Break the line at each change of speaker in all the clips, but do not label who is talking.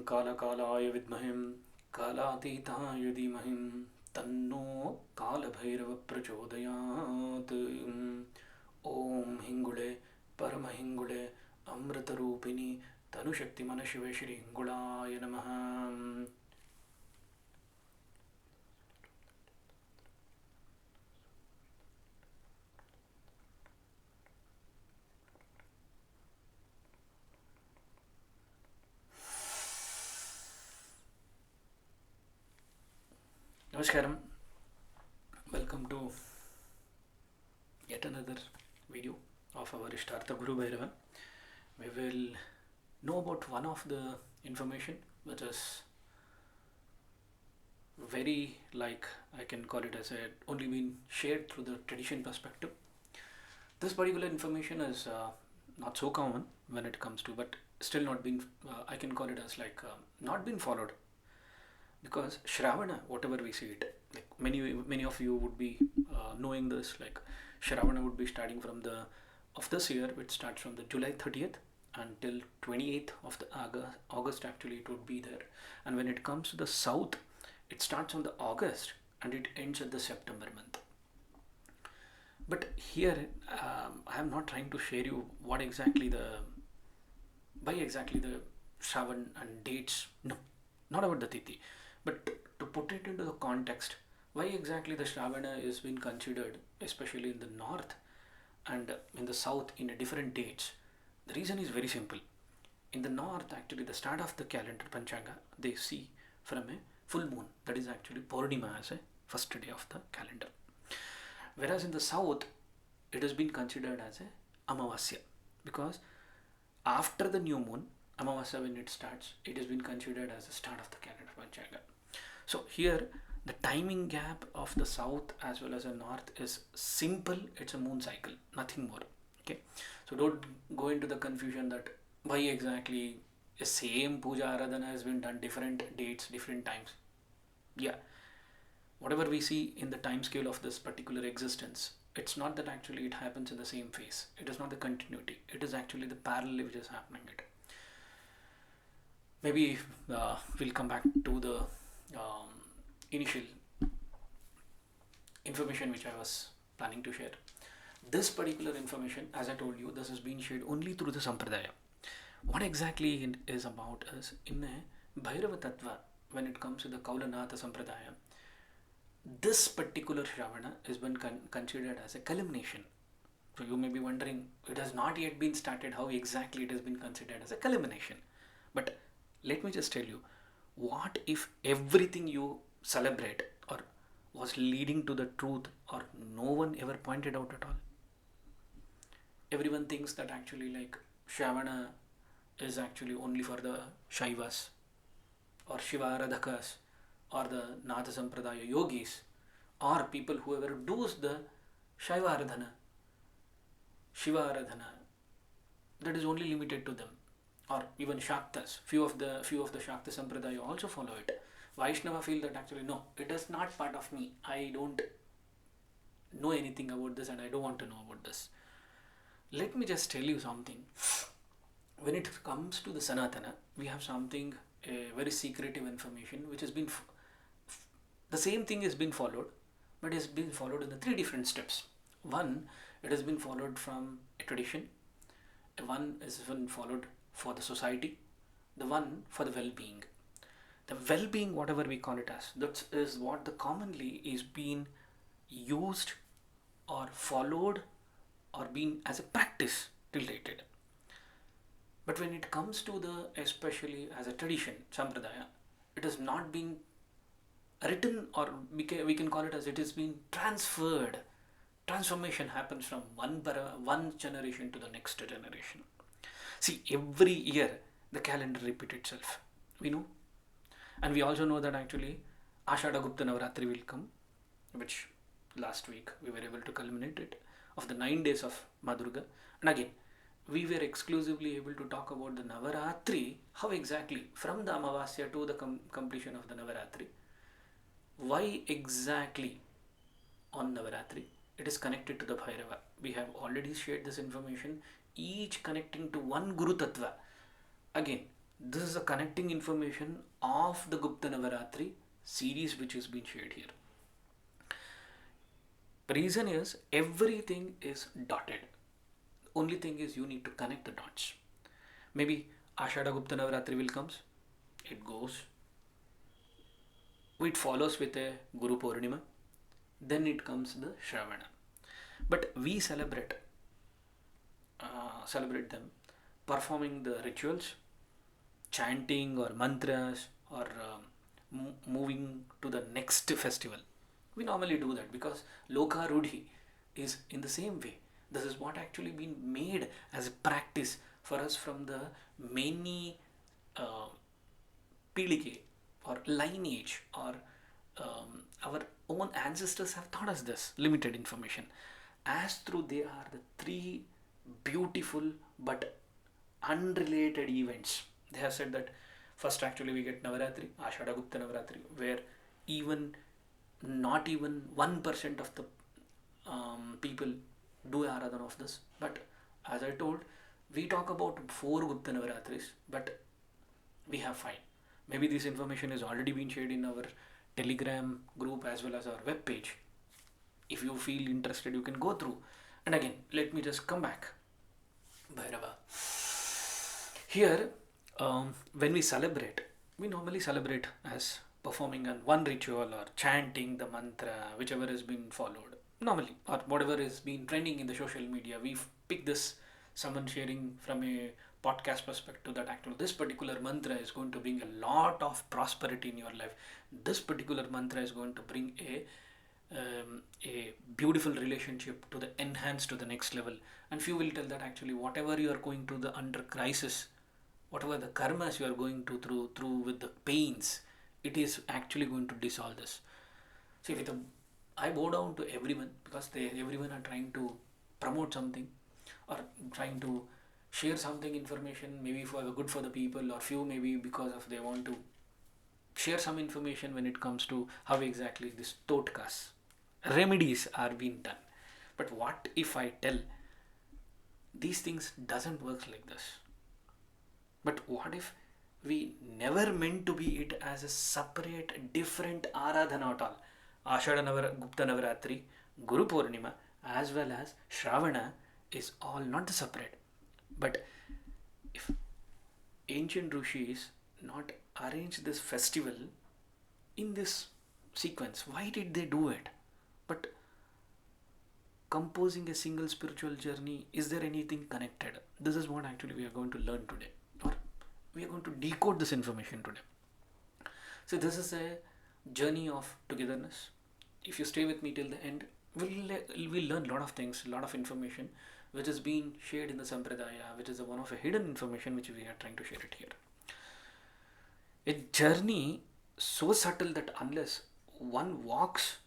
कालकालाय विद्महे कालातीताय धीमहि तन्नो कालभैरव प्रचोदयात्। ओम हिंगुळे परमहिंगुळे अमृतरूपिणी तनुशक्ति मन शिव श्री हिंगुळाय नमः। Namaskaram. Welcome to yet another video of our Ishtartha Guru Bhairava. We will know about one of the information which is very, like, I can call it as a only been shared through the tradition perspective. This particular information is not so common when it comes to, but still not been, I can call it as like not been followed. Because Shravana, whatever we see it, like many of you would be knowing this, like Shravana would be starting from the of this year, which starts from the July 30th until 28th of the August actually it would be there. And when it comes to the south, it starts on the August and it ends at the September month. But here I am not trying to share you what exactly by exactly the Shravan and dates. No, not about the Tithi. But to put it into the context, why exactly the Shravana is being considered, especially in the north and in the south, in a different dates, the reason is very simple. In the north, actually, the start of the calendar Panchanga, they see from a full moon, that is actually Purnima as a first day of the calendar. Whereas in the south, it has been considered as a Amavasya, because after the new moon, Amavasya, when it starts, it has been considered as the start of the calendar Panchanga. So here the timing gap of the south as well as the north is simple. It's a moon cycle, nothing more. Okay, so don't go into the confusion that why exactly the same puja aradhana has been done different dates, different times. Yeah, whatever we see in the time scale of this particular existence, it's not that actually it happens in the same phase. It is not the continuity. It is actually the parallel which is happening. Maybe we'll come back to the initial information which I was planning to share. This particular information, as I told you, this has been shared only through the Sampradaya. What exactly it is about is in a Bhairava Tattva, when it comes to the Kaula Nath Sampradaya, this particular Shravana has been considered as a culmination. So you may be wondering, it has not yet been started, how exactly it has been considered as a culmination. But let me just tell you, what if everything you celebrate or was leading to the truth or no one ever pointed out at all? Everyone thinks that actually like Shravana is actually only for the Shaivas or Shiva Aradhakas or the Nath Sampradaya yogis or people whoever does the Shaiva Aradhana, Shiva Aradhana, that is only limited to them. Or even Shaktas, few of the Shakta Sampradaya also follow it. Vaishnava feel that actually no, it is not part of me. I don't know anything about this and I don't want to know about this. Let me just tell you something. When it comes to the Sanatana, we have something, a very secretive information which has been, the same thing has been followed, but it has been followed in the three different steps. One, it has been followed from a tradition. One has been followed for the society, the one for the well-being. The well-being, whatever we call it as, that is what the commonly is being used or followed or being as a practice related. But when it comes to the, especially as a tradition, Sampradaya, it is not being written, or we can call it as it is being transferred. Transformation happens from one generation to the next generation. See, every year the calendar repeats itself. We know. And we also know that actually Ashada Navaratri will come, which last week we were able to culminate it, of the 9 days of Madurga. And again, we were exclusively able to talk about the Navaratri, how exactly from the Amavasya to the completion of the Navaratri. Why exactly on Navaratri? It is connected to the Bhairava. We have already shared this information, each connecting to one Guru Tattva. Again, This is a connecting information of the Gupta Navaratri series which is being shared here. The reason is everything is dotted. Only thing is you need to connect the dots. Maybe Ashada Gupta Navaratri will comes, it goes, it follows with a Guru Purnima, then it comes the Shravana. But we celebrate them performing the rituals, chanting or mantras, or moving to the next festival. We normally do that because Loka Rudhi is in the same way. This is what actually been made as a practice for us from the many uh, Pilige or lineage, or our own ancestors have taught us this limited information. As through they are the three beautiful but unrelated events. They have said that first actually we get Navaratri, Ashada Gupta Navaratri, where even not even 1% of the people do Aradhana of this. But as I told, we talk about 4 Gupta Navaratris, but we have 5. Maybe this information has already been shared in our Telegram group as well as our web page. If you feel interested, you can go through. And again, let me just come back. Bhairava. Here, when we celebrate, we normally celebrate as performing one ritual or chanting the mantra, whichever has been followed. Normally, or whatever is been trending in the social media, we pick this, someone sharing from a podcast perspective that actually this particular mantra is going to bring a lot of prosperity in your life. This particular mantra is going to bring a beautiful relationship to the enhance to the next level. And few will tell that actually whatever you are going to the under crisis, whatever the karmas you are going to through with the pains, it is actually going to dissolve this. See, I bow down to everyone because everyone are trying to promote something or trying to share something information, maybe for the good for the people, or few maybe because of they want to share some information when it comes to how exactly this totkas remedies are being done. But what if I tell these things doesn't work like this? But what if we never meant to be it as a separate different aradhana at all? Ashada Gupta Navaratri, Guru Purnima as well as Shravana is all not separate. But if ancient rishis not arrange this festival in this sequence, why did they do it? But composing a single spiritual journey, is there anything connected? This is what actually we are going to learn today, or we are going to decode this information today. So this is a journey of togetherness. If you stay with me till the end, we'll learn a lot of things, a lot of information which is being shared in the Sampradaya, which is one of a hidden information which we are trying to share it here. A journey so subtle that unless one walks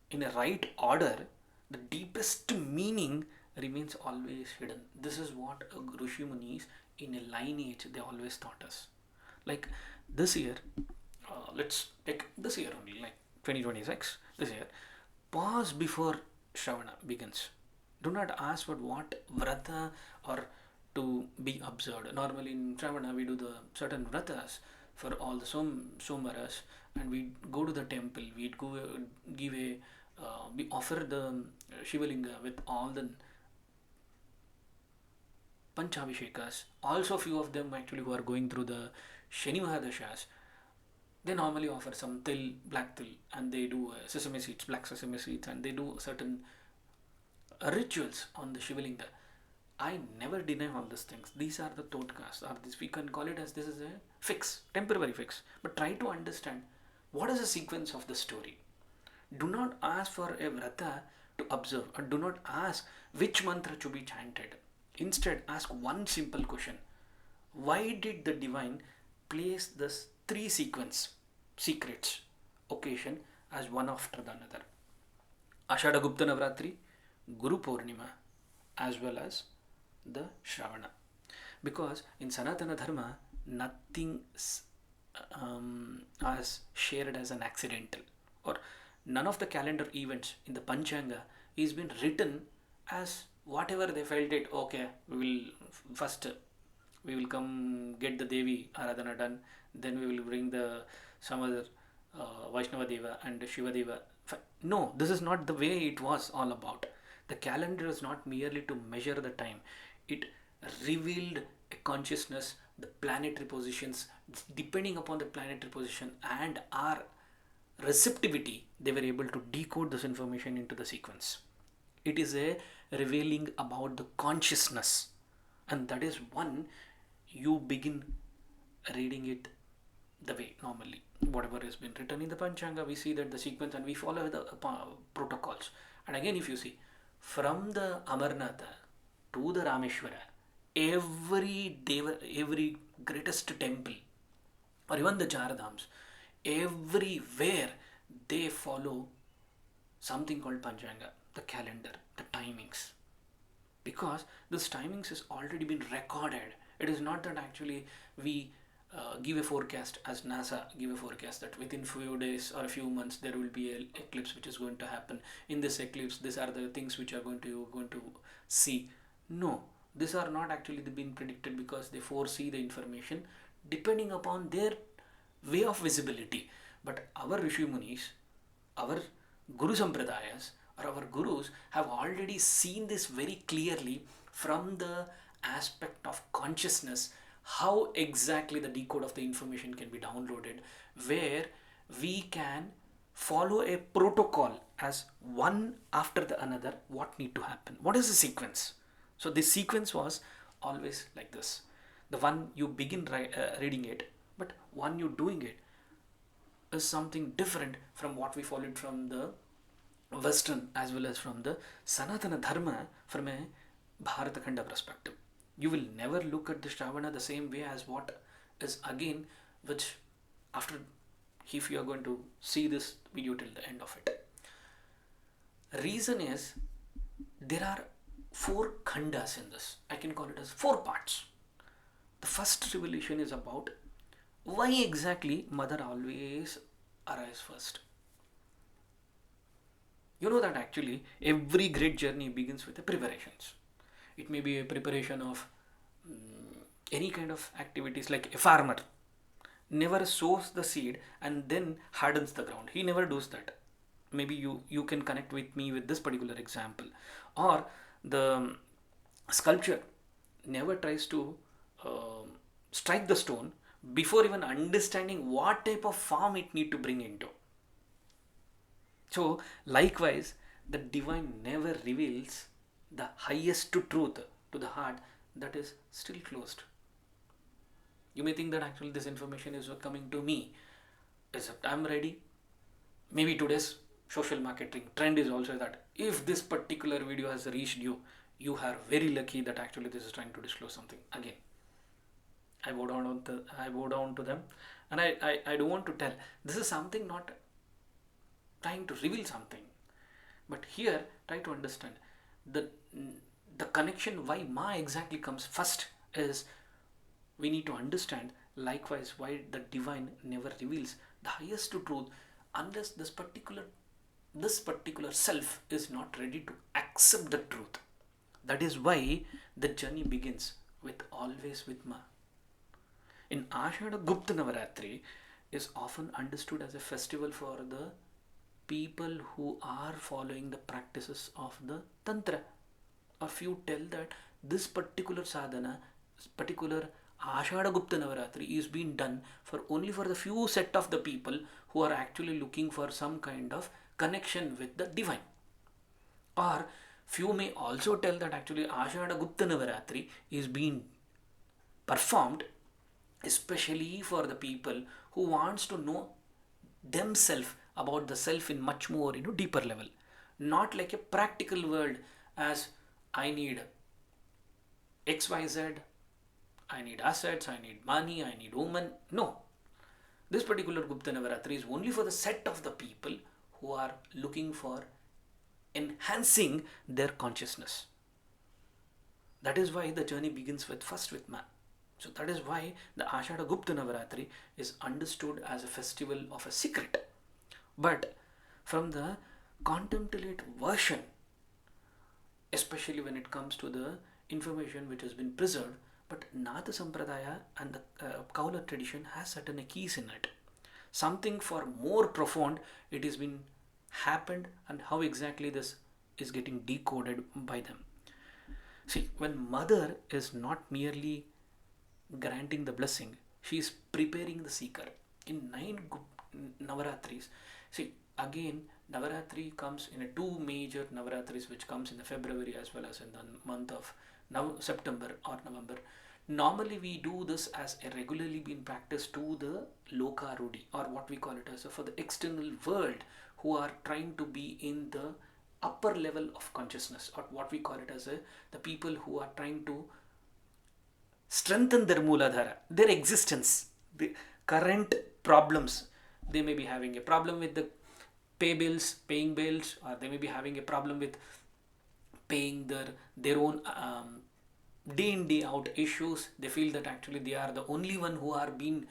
in a right order, the deepest meaning remains always hidden. This is what Rishi Munis in a lineage they always taught us. Like this year, let's take this year only, like 2026, this year, pause before Shravana begins. Do not ask for what vrata or to be observed. Normally in Shravana we do the certain vratas for all the somvaras, and we go to the temple, we go give a we offer the Shivalinga with all the Panchabhishekas. Also few of them actually who are going through the Shani Mahadashas, they normally offer some til, black til, and they do sesame seeds, black sesame seeds, and they do certain rituals on the Shivalinga. I never deny all these things. These are the totkas, or this we can call it as this is a fix, temporary fix. But try to understand what is the sequence of the story. Do not ask for a vrata to observe, or do not ask which mantra to be chanted. Instead, ask one simple question: why did the divine place this 3 secrets occasion as one after the another? Ashada Gupta Navaratri, Guru Purnima, as well as the Shravana. Because in Sanatana Dharma, nothing as shared as an accidental, or none of the calendar events in the Panchanga is been written as whatever they felt it. Okay, we will first We will come get the Devi Aradhana done, then we will bring the some other Vaishnava Deva and Shiva Deva. No, this is not the way it was all about. The calendar is not merely to measure the time, it revealed a consciousness, the planetary positions, depending upon the planetary position and our receptivity, they were able to decode this information into the sequence. It is a revealing about the consciousness, and that is one you begin reading it the way normally. Whatever has been written in the Panchanga, we see that the sequence and we follow the protocols. And again, if you see, from the Amarnatha to the Rameshwara, every greatest temple, or even the Charadhams, everywhere they follow something called Panchanga, the calendar, the timings. Because this timings has already been recorded. It is not that actually we give a forecast as NASA give a forecast that within few days or a few months there will be an eclipse which is going to happen. In this eclipse, these are the things which are going to see. No, these are not actually being predicted because they foresee the information depending upon their way of visibility. But our Rishi Munis, our Guru Sampradayas, or our Gurus have already seen this very clearly from the aspect of consciousness, how exactly the decode of the information can be downloaded, where we can follow a protocol as one after the another what need to happen. What is the sequence? So this sequence was always like this. The one you begin reading it, but one you doing it is something different from what we followed from the Western as well as from the Sanatana Dharma from a Bharatakhanda perspective. You will never look at the Shravana the same way as what is again, which after, if you are going to see this video till the end of it. Reason is there are 4 khandas in this. I can call it as 4 parts. The first revelation is about why exactly mother always arrives first. You know that actually every great journey begins with the preparations. It may be a preparation of any kind of activities, like a farmer never sows the seed and then hardens the ground. He never does that. Maybe you can connect with me with this particular example. Or the sculpture never tries to strike the stone before even understanding what type of form it need to bring into. So likewise, the divine never reveals the highest truth to the heart that is still closed. You may think that actually this information is coming to me. I'm ready. Maybe today's social marketing trend is also that if this particular video has reached you, you are very lucky that actually this is trying to disclose something. Again, I bow down to them, and I don't want to tell. This is something not trying to reveal something, but here try to understand the connection why Ma exactly comes first is we need to understand likewise why the divine never reveals the highest truth unless this particular self is not ready to accept the truth. That is why the journey begins with always with Ma. In Ashada Navaratri is often understood as a festival for the people who are following the practices of the Tantra. A few tell that this particular sadhana, this particular Ashada Navaratri is being done for only for the few set of the people who are actually looking for some kind of connection with the divine. Or few may also tell that actually Ashada Navaratri is being performed especially for the people who wants to know themselves about the self in much more deeper level. Not like a practical world as I need XYZ, I need assets, I need money, I need woman. No. This particular Gupta Navaratri is only for the set of the people who are looking for enhancing their consciousness. That is why the journey begins first with man. So that is why the Ashada Gupta Navaratri is understood as a festival of a secret. But from the contemplate version, especially when it comes to the information which has been preserved, But Nath Sampradaya and the Kaula tradition has certain keys in it. Something for more profound, it has been happened, and how exactly this is getting decoded by them. See, when mother is not merely granting the blessing, she is preparing the seeker. In Navaratris, see, again, Navaratri comes in a two major Navaratris which comes in the February as well as in the month of now September or November. Normally we do this as a regularly been practiced to the Loka Rudi, or what we call it as for the external world who are trying to be in the upper level of consciousness, or what we call it as the people who are trying to strengthen their Mooladhara, their existence, the current problems. They may be having a problem with the paying bills, or they may be having a problem with paying their own day in day out issues. They feel that actually they are the only one who are being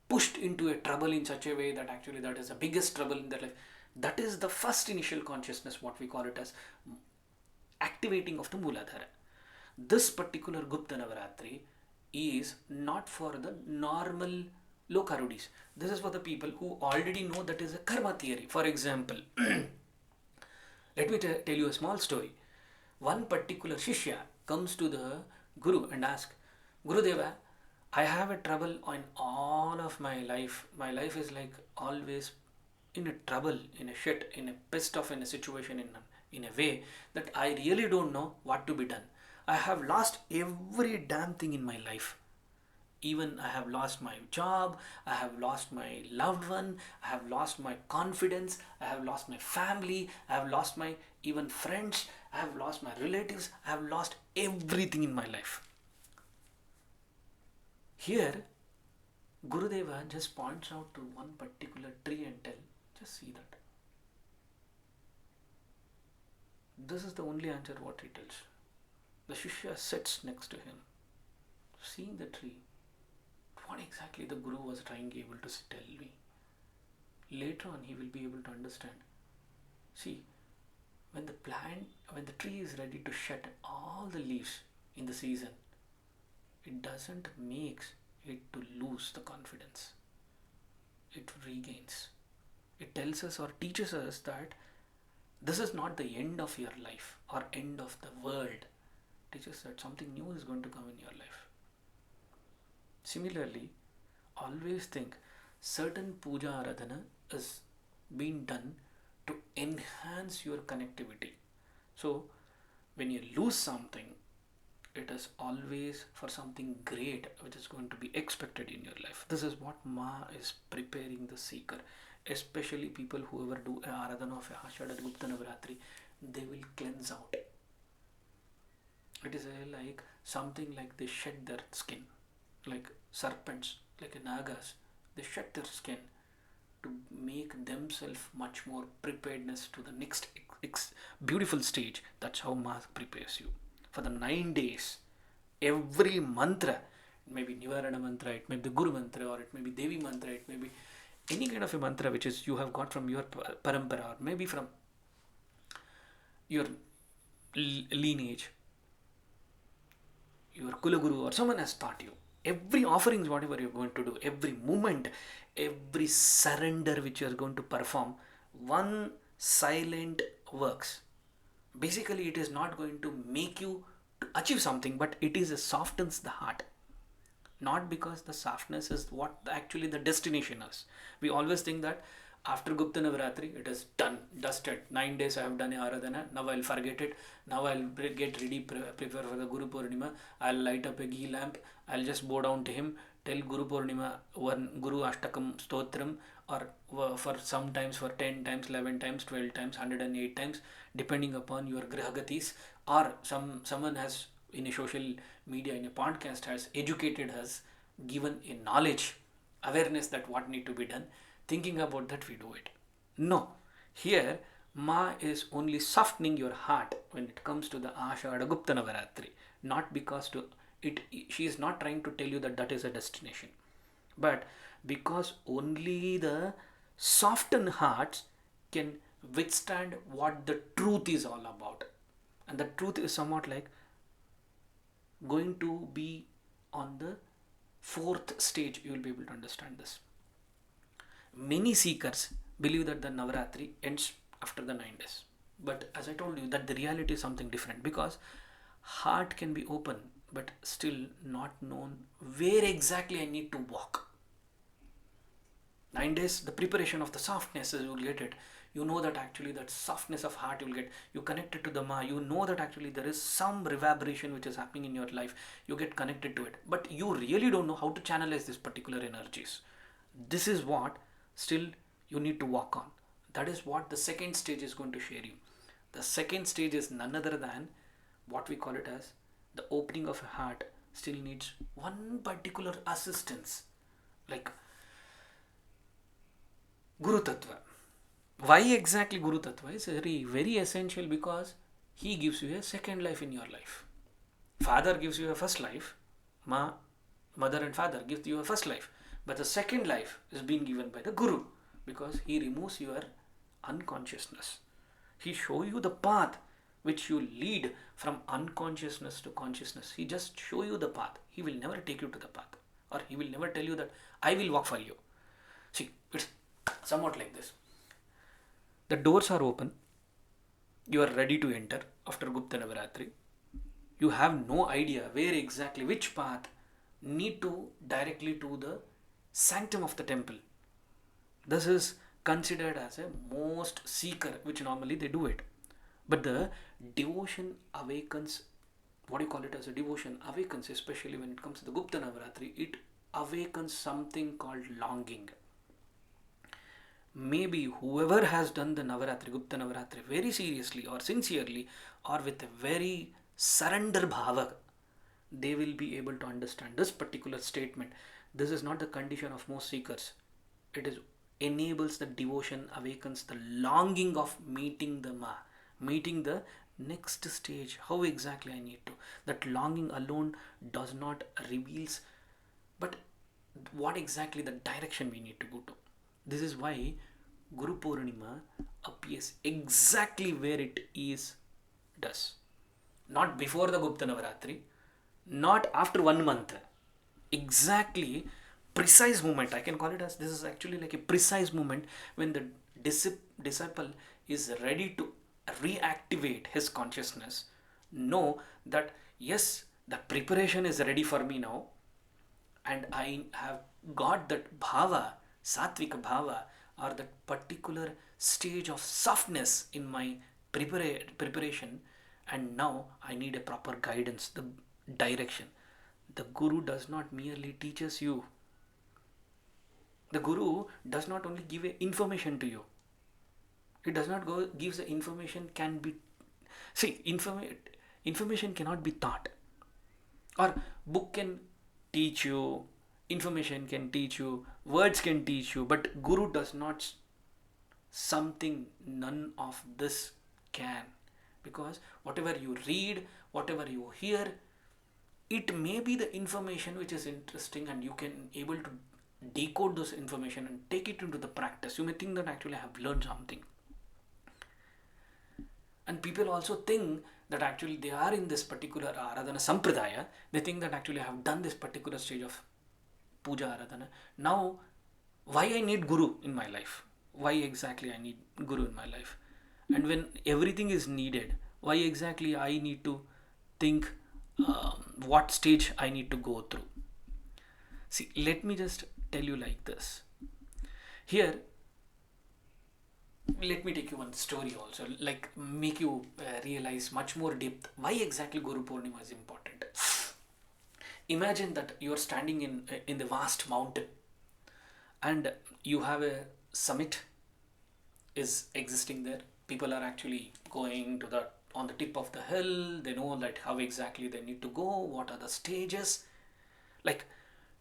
pushed into a trouble in such a way that actually that is the biggest trouble in their life. That is the first initial consciousness, what we call it as activating of the Mooladhara. This particular Gupta Navaratri is not for the normal Lokarudis. This is for the people who already know that is a karma theory. For example, let me tell you a small story. One particular Shishya comes to the Guru and asks, Gurudeva, I have a trouble in all of my life. My life is like always in a trouble, in a shit, in a pissed off in a situation, in a way that I really don't know what to be done. I have lost every damn thing in my life. Even I have lost my job, I have lost my loved one, I have lost my confidence, I have lost my family, I have lost my even friends, I have lost my relatives, I have lost everything in my life. Here, Gurudeva just points out to one particular tree and tell, just see that. This is the only answer what he tells. The Shishya sits next to him, seeing the tree. What exactly the Guru was trying able to tell me. Later on he will be able to understand. See, when the tree is ready to shed all the leaves in the season, it doesn't make it to lose the confidence. It regains. It tells us or teaches us that this is not the end of your life or end of the world. It teaches that something new is going to come in your life. Similarly, always think certain puja aradhana is being done to enhance your connectivity. So, when you lose something, it is always for something great which is going to be expected in your life. This is what Ma is preparing the seeker. Especially people who ever do aradhana of Ashada Navaratri, they will cleanse out. It is like something like they shed their skin, like serpents, like nagas. They shed their skin to make themselves much more preparedness to the next beautiful stage. That's how Ma prepares you. For the 9 days, every mantra, it may be Nivarana mantra, it may be the Guru mantra, or it may be Devi mantra, it may be any kind of a mantra which is you have got from your parampara, or maybe from your lineage, your Kulaguru, or someone has taught you. Every offerings, whatever you're going to do, every movement, every surrender which you are going to perform, one silent works. Basically, it is not going to make you to achieve something, but it is softens the heart. Not because the softness is what actually the destination is. We always think that after Gupta Navaratri, it is done, dusted. 9 days I have done a Aradhana, now I'll forget it. Now I'll get ready, prepare for the Guru Purnima. I'll light up a ghee lamp. I'll just bow down to him, tell Guru Purnima one Guru Ashtakam Stotram, or for sometimes for 10 times, 11 times, 12 times, 108 times, depending upon your grahagatis, or someone has in a social media, in a podcast, has educated us, given a knowledge, awareness that what need to be done. Thinking about that, we do it. No, here Ma is only softening your heart when it comes to the Ashada Gupta Navaratri. Not because she is not trying to tell you that is a destination, but because only the softened hearts can withstand what the truth is all about. And the truth is somewhat like going to be on the fourth stage you will be able to understand this. Many seekers believe that the Navaratri ends after the 9 days. But as I told you, that the reality is something different, because heart can be open but still not known where exactly I need to walk. 9 days, the preparation of the softness, you will get it. You know that actually that softness of heart you will get. You connect it to the Ma. You know that actually there is some reverberation which is happening in your life. You get connected to it. But you really don't know how to channelize these particular energies. This is what still you need to work on. That is what the second stage is going to share you. The second stage is none other than what we call it as the opening of a heart still needs one particular assistance, like Guru Tattva. Why exactly Guru Tattva is very, very essential, because he gives you a second life in your life. Father gives you a first life, mother and father give you a first life, but the second life is being given by the Guru, because he removes your unconsciousness. He shows you the path which you lead from unconsciousness to consciousness. He just show you the path. He will never take you to the path, or he will never tell you that I will walk for you. See, it's somewhat like this. The doors are open. You are ready to enter after Gupta Navaratri. You have no idea where exactly, which path need to directly to the sanctum of the temple. This is considered as a most seeker, which normally they do it. But the devotion awakens, what do you call it as a devotion awakens, especially when it comes to the Gupta Navaratri, it awakens something called longing. Maybe whoever has done the Navaratri, Gupta Navaratri very seriously or sincerely or with a very surrender bhava, they will be able to understand this particular statement. This is not the condition of most seekers. It is enables the devotion, awakens the longing of meeting the Ma, meeting the next stage. How exactly I need to. That longing alone does not reveals, but what exactly the direction we need to go to. This is why Guru Purnima appears exactly where it is does. Not before the Gupta Navaratri, not after 1 month. Exactly precise moment. I can call it as this is actually like a precise moment when the disciple is ready to reactivate his consciousness. Know that yes, the preparation is ready for me now, and I have got that bhava, satvika bhava, or that particular stage of softness in my preparation, and now I need a proper guidance, the direction. The Guru does not merely teaches you. The Guru does not only give information to you. It does not go gives the information can be see information cannot be taught, or book can teach you, information can teach you, words can teach you, but Guru does not something, none of this can, because whatever you read, whatever you hear, it may be the information which is interesting and you can able to decode those information and take it into the practice. You may think that actually I have learned something, and people also think that actually they are in this particular Aradhana Sampradaya. They think that actually I have done this particular stage of Puja Aradhana. Now, why I need Guru in my life? Why exactly I need Guru in my life? And when everything is needed, why exactly I need to think what stage I need to go through? See, let me just tell you like this. Here, let me take you one story also, like make you realize much more depth why exactly Guru Purnima is important. Imagine that you are standing in the vast mountain, and you have a summit is existing there. People are actually going to the on the tip of the hill. They know like how exactly they need to go, what are the stages. Like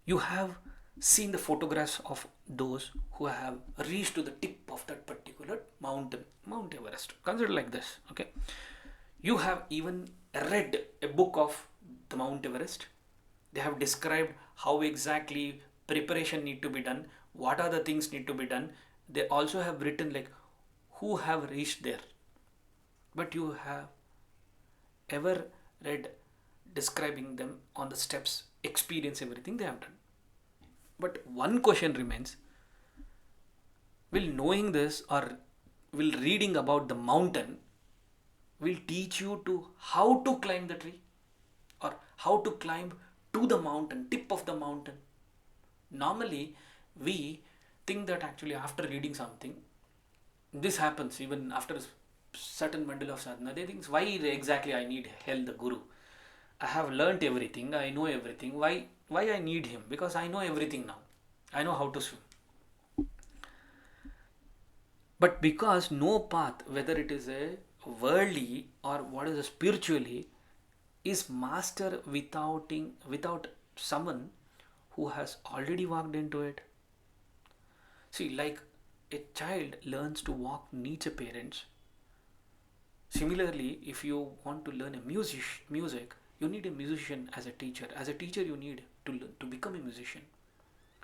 you have seen the photographs of those who have reached to the tip of that particular mountain, Mount Everest. Consider like this, okay? You have even read a book of the Mount Everest. They have described how exactly preparation need to be done, what are the things need to be done. They also have written like who have reached there. But you have ever read describing them on the steps experience everything they have done. But one question remains: will knowing this, or will reading about the mountain, will teach you to how to climb the tree, or how to climb to the mountain, tip of the mountain? Normally, we think that actually after reading something, this happens even after a certain bundle of sadhana. They think, why exactly I need hell, the guru? I have learnt everything, I know everything. Why I need him? Because I know everything now. I know how to swim. But because no path, whether it is a worldly or what is a spiritually, is master without someone who has already walked into it. See, like a child learns to walk needs a parents. Similarly, if you want to learn a music, you need a musician as a teacher. As a teacher, you need to learn to become a musician.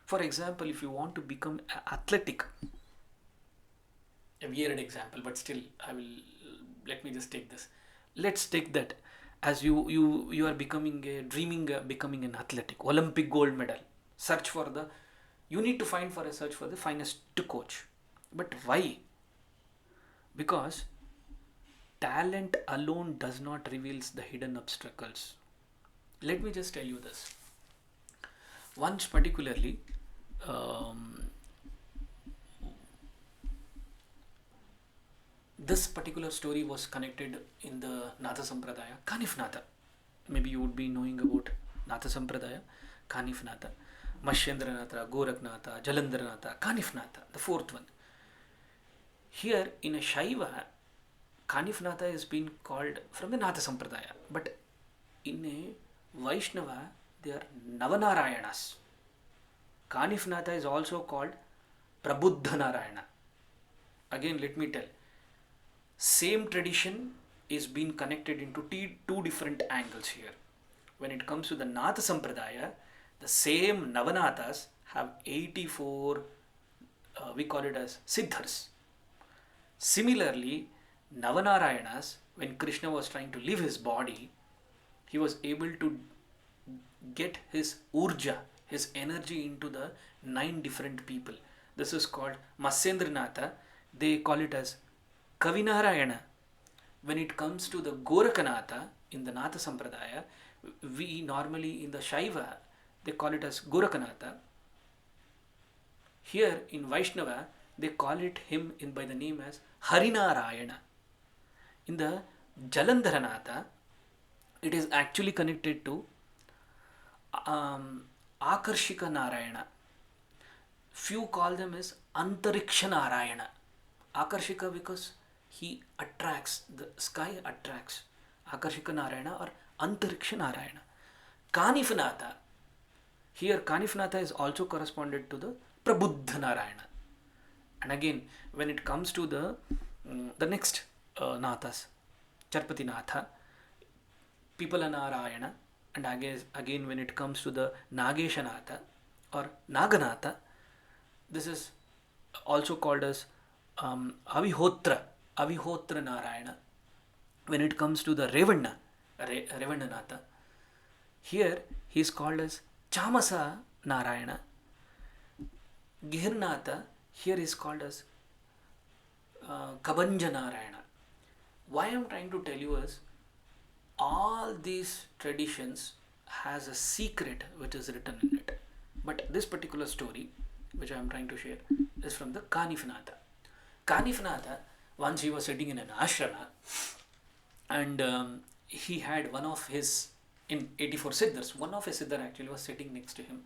For example, if you want to become athletic, a weird example, but still, I will let me just take this. Let's take that as you are becoming an athletic Olympic gold medal. Search for the you need to find for a search for the finest coach. But why? Because talent alone does not reveals the hidden obstacles. Let me just tell you this. Once particularly, this particular story was connected in the Natha Sampradaya, Kanif Natha. Maybe you would be knowing about Natha Sampradaya, Kanif Natha, Mashendra Natha, Gorak Natha, Jalandhar Natha, Kanif Natha, the fourth one. Here in a Shaiva, Kanif Natha is being called from the Natha Sampradaya, but in a Vaishnava, they are Navanarayanas. Kanif Natha is also called Prabuddha Narayana. Again, let me tell. Same tradition is being connected into two different angles here. When it comes to the Natha Sampradaya, the same Navanathas have 84, we call it as Siddhars. Similarly, Navanarayanas, when Krishna was trying to leave his body, he was able to get his urja, his energy into the 9 different people. This is called Matsyendranath. They call it as Kavinarayana. When it comes to the Gorakanatha in the Natha Sampradaya, we normally in the Shaiva, they call it as Gorakanatha. Here in Vaishnava, they call it him by the name as Harinarayana. In the Jalandharanatha, it is actually connected to Akarshika Narayana. Few call them as Antariksha Narayana. Akarshika because he attracts, the sky attracts. Akarshika Narayana or Antariksha Narayana. Kanifanatha. Here Kanifanatha is also corresponded to the Prabuddha Narayana. And again, when it comes to the next Nathas, Charpati Natha, Pipala Narayana, and again when it comes to the Nageshanatha or Naganatha, this is also called as Avihotra Narayana. When it comes to the Revandanatha, here he is called as Chamasa Narayana. Gihirnatha, here is called as Kabanja Narayana. Why I am trying to tell you is, all these traditions has a secret which is written in it. But this particular story, which I am trying to share, is from the Kanifanatha. Kanifanatha, once he was sitting in an ashrama, and he had one of his, in 84 Siddhars, one of his Siddhar actually was sitting next to him.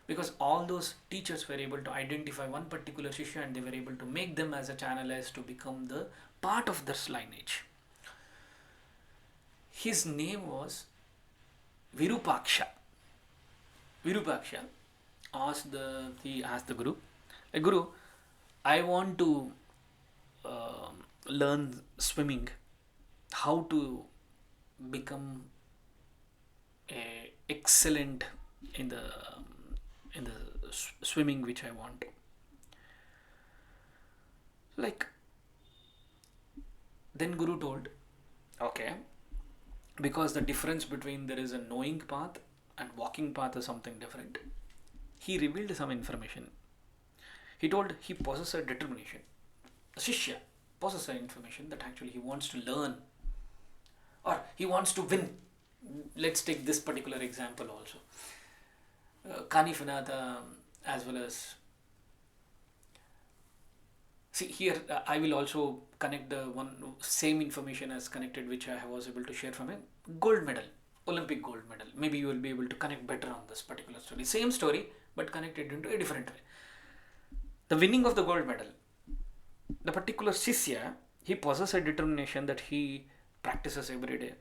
Because all those teachers were able to identify one particular Shishya and they were able to make them as a channelist to become the part of this lineage. His name was Virupaksha. Virupaksha he asked the Guru, hey, Guru, I want to learn swimming. How to become excellent in the swimming which I want. Like, then Guru told, okay, because the difference between there is a knowing path and walking path is something different. He revealed some information. He told he possesses a determination. The Shishya possesses information that actually he wants to learn or he wants to win. Let's take this particular example also. Kanifanatha as well as... See here, I will also connect the one same information as connected which I was able to share from a gold medal, Olympic gold medal. Maybe you will be able to connect better on this particular story. Same story, but connected into a different way. The winning of the gold medal. The particular Shishya, he possesses a determination that he practices every day.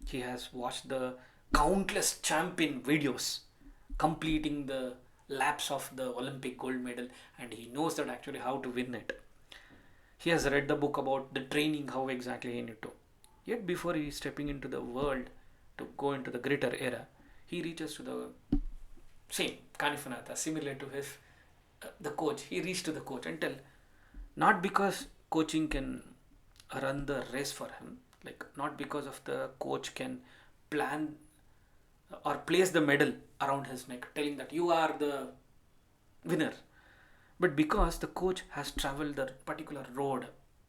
He has watched the countless champion videos completing the laps of the Olympic gold medal, and he knows that actually how to win it. He has read the book about the training, how exactly he need to. Yet before he is stepping into the world to go into the greater era, he reaches to the same Kanifanatha, similar to his the coach. He reached to the coach and tell, not because coaching can run the race for him, like not because of the coach can plan or place the medal around his neck, telling that you are the winner, but because the coach has traveled the particular road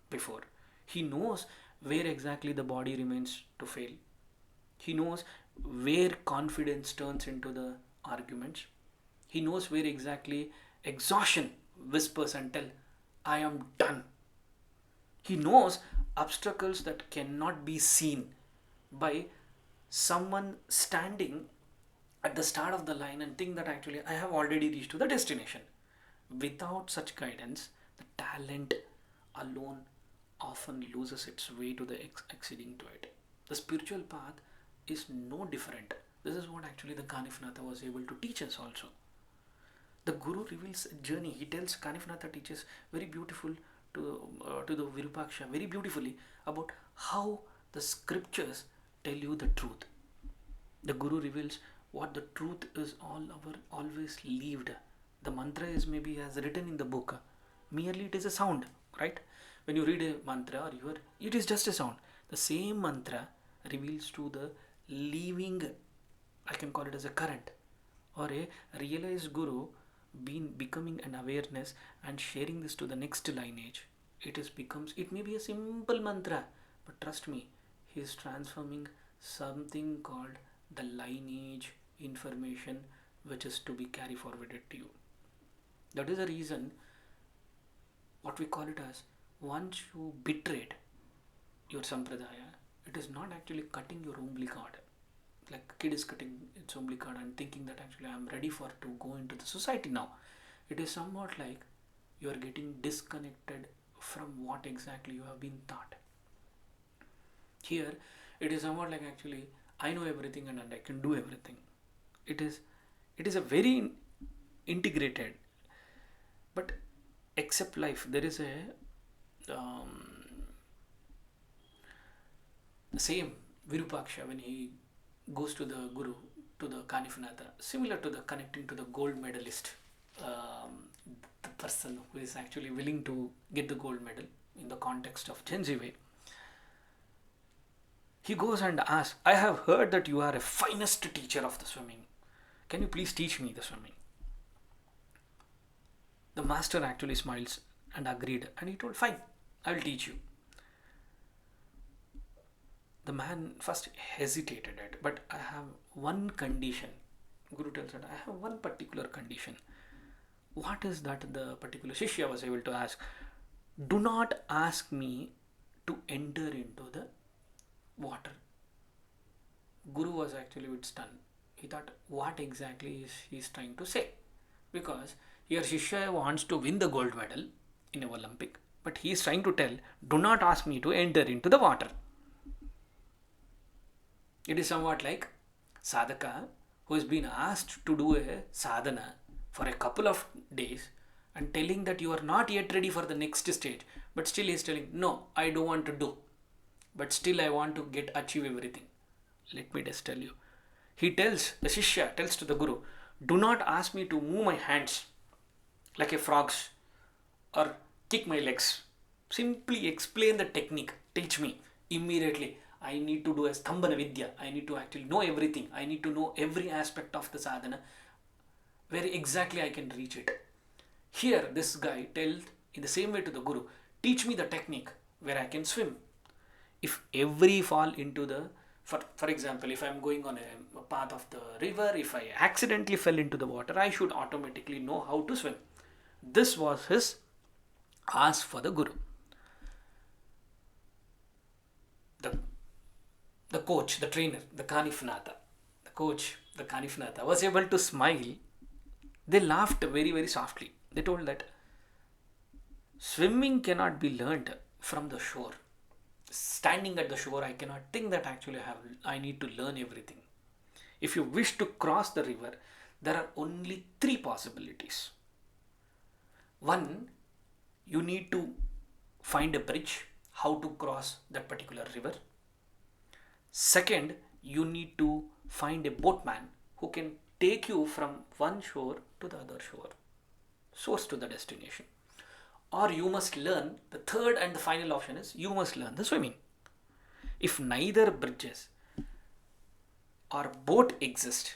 before. He knows where exactly the body remains to fail. He knows where confidence turns into the arguments. He knows where exactly exhaustion whispers and tell, I am done. He knows obstacles that cannot be seen by someone standing at the start of the line and think that actually I have already reached to the destination. Without such guidance, the talent alone often loses its way to the exceeding to it. The spiritual path is no different. This is what actually the Kanifanatha was able to teach us also. The Guru reveals a journey. He tells, Kanifanatha teaches very beautiful to the Virupaksha, very beautifully about how the scriptures tell you the truth. The Guru reveals what the truth is always lived. The mantra is maybe as written in the book. Merely it is a sound, right? When you read a mantra, it is just a sound. The same mantra reveals to the living, I can call it as a current, or a realized Guru becoming an awareness and sharing this to the next lineage. It may be a simple mantra, but trust me, he is transforming something called the lineage information which is to be carried forwarded to you. That is the reason what we call it as, once you betrayed your sampradaya, it is not actually cutting your umbilical cord. Like kid is cutting its umbilical cord and thinking that actually I am ready to go into the society now. It is somewhat like you are getting disconnected from what exactly you have been taught. Here, it is somewhat like actually I know everything and I can do everything. It is a very integrated, but except life, there is a same Virupaksha when he goes to the Guru, to the Kanifanatha, similar to the connecting to the gold medalist, the person who is actually willing to get the gold medal in the context of Genji way. He goes and asks, I have heard that you are a finest teacher of the swimming. Can you please teach me the swimming? The master actually smiles and agreed, and he told, fine, I will teach you. The man first hesitated it, but I have one condition. Guru tells that I have one particular condition. What is that? The particular Shishya was able to ask. Do not ask me to enter into the water. Guru was actually a bit stunned. He thought, what exactly is he trying to say? Because here Shishya wants to win the gold medal in an Olympic, but he is trying to tell, do not ask me to enter into the water. It is somewhat like sadhaka who has been asked to do a sadhana for a couple of days and telling that you are not yet ready for the next stage, but still he is telling, no, I don't want to do, but still I want to achieve everything. Let me just tell you. The Shishya tells to the Guru, do not ask me to move my hands like a frog's or kick my legs. Simply explain the technique. Teach me. Immediately I need to do a Stambhana Vidya. I need to actually know everything. I need to know every aspect of the sadhana, where exactly I can reach it. Here, this guy tells in the same way to the Guru, teach me the technique where I can swim. If every fall into the, for example, if I'm going on a path of the river, if I accidentally fell into the water, I should automatically know how to swim. This was his ask for the Guru. The, the coach, the trainer, the Kanifnatha, the coach, the Kanifnatha was able to smile. They laughed very, very softly. They told that swimming cannot be learned from the shore. Standing at the shore, I cannot think that actually I need to learn everything. If you wish to cross the river, there are only three possibilities. One, you need to find a bridge, how to cross that particular river. Second, you need to find a boatman who can take you from one shore to the other shore, source to the destination. Or you must learn, the third and the final option is you must learn the swimming. If neither bridges or boat exist,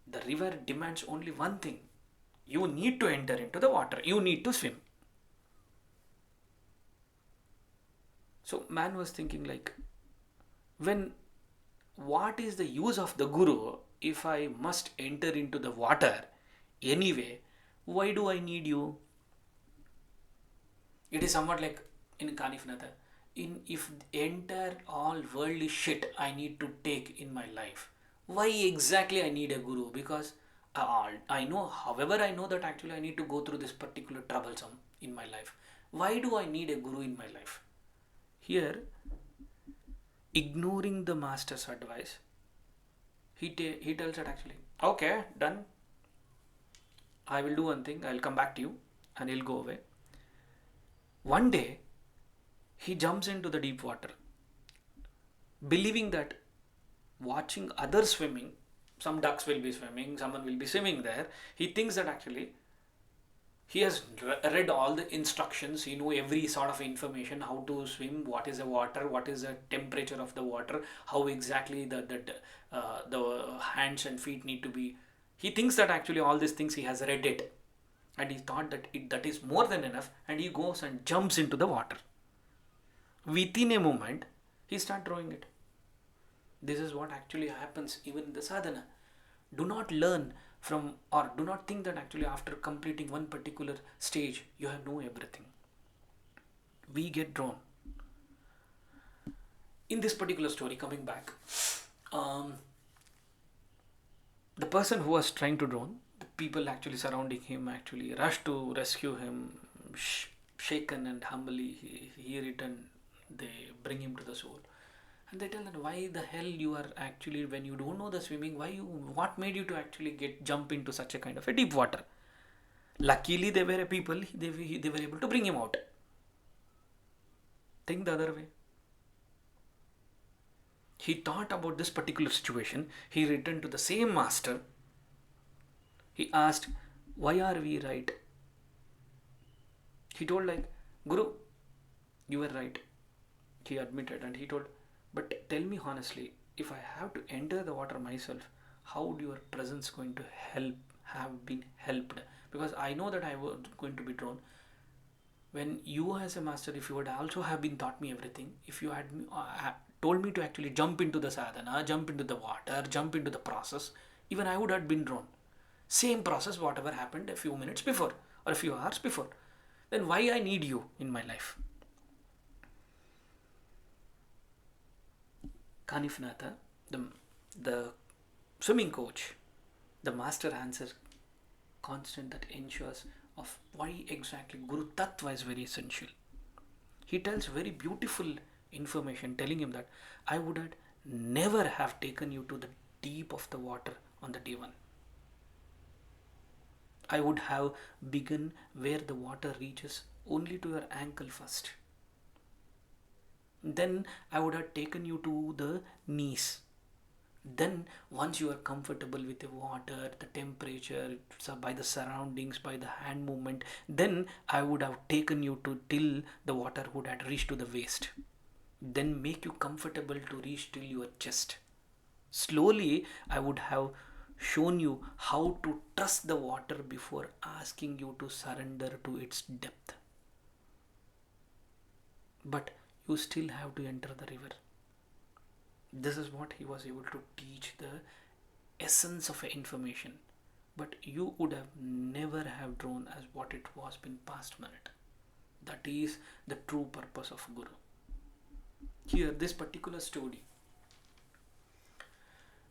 the river demands only one thing. You need to enter into the water. You need to swim. So man was thinking like, what is the use of the Guru if I must enter into the water anyway? Why do I need you? It is somewhat like in Kanifnatha. If entire all worldly shit I need to take in my life, why exactly I need a Guru? Because I know, however I know that actually I need to go through this particular troublesome in my life. Why do I need a Guru in my life? Here, ignoring the master's advice, he tells that actually, okay, done. I will do one thing. I'll come back to you, and he'll go away. One day, he jumps into the deep water, believing that watching others swimming, some ducks will be swimming, someone will be swimming there. He thinks that actually he has read all the instructions, he knows every sort of information, how to swim, what is the water, what is the temperature of the water, how exactly the hands and feet need to be. He thinks that actually all these things he has read it. And he thought that that is more than enough, and he goes and jumps into the water. Within a moment, he starts drawing it. This is what actually happens even in the sadhana. Do not learn from, or do not think that actually after completing one particular stage, you have known everything. We get drawn. In this particular story, coming back, the person who was trying to drown, the people actually surrounding him actually rushed to rescue him, shaken and humbly he returned. They bring him to the shore. And they tell that why the hell you are actually, when you don't know the swimming, what made you to actually jump into such a kind of a deep water? Luckily they were a people, they were able to bring him out. Think the other way. He thought about this particular situation. He returned to the same master. He asked, why are we right? He told like, Guru, you were right. He admitted, and he told, but tell me honestly, if I have to enter the water myself, how would your presence going to have been helped? Because I know that I was going to be drawn. When you as a master, if you would also have been taught me everything, if you had told me to actually jump into the sadhana, jump into the water, jump into the process, even I would have been drawn. Same process, whatever happened a few minutes before or a few hours before. Then why I need you in my life? Kanifnatha, the swimming coach, the master answers constant that ensures of why exactly Guru Tattva is very essential. He tells very beautiful information telling him that I would have never have taken you to the deep of the water on the day one. I would have begun where the water reaches only to your ankle first. Then I would have taken you to the knees. Then once you are comfortable with the water, the temperature, by the surroundings, by the hand movement, then I would have taken you to till the water would have reached to the waist. then make you comfortable to reach till your chest. Slowly, I would have shown you how to trust the water before asking you to surrender to its depth. But you still have to enter the river. This is what he was able to teach, the essence of information. But you would have never have drawn as what it was been past minute. That is the true purpose of Guru. Here, this particular story,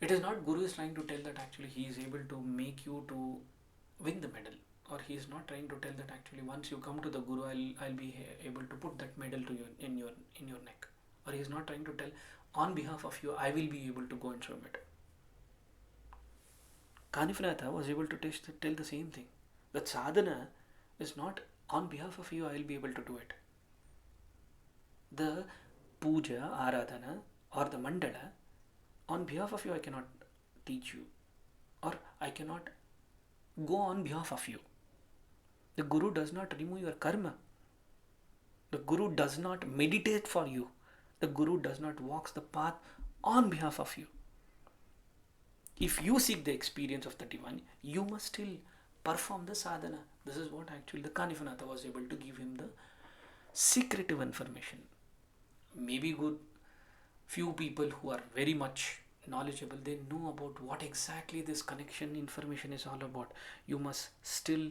it is not Guru is trying to tell that actually he is able to make you to win the medal, or he is not trying to tell that actually once you come to the Guru, I'll be able to put that medal to you in your neck, or he is not trying to tell on behalf of you I will be able to go and swim it. Kanifanatha was able to tell the same thing. That sadhana is not on behalf of you I will be able to do it. The puja, aradhana or the mandala, on behalf of you I cannot teach you, or I cannot go on behalf of you. The Guru does not remove your karma. The Guru does not meditate for you. The Guru does not walk the path on behalf of you. If you seek the experience of the divine, you must still perform the sadhana. This is what actually the Kanifanatha was able to give him, the secretive information. Maybe good few people who are very much knowledgeable, they know about what exactly this connection information is all about. You must still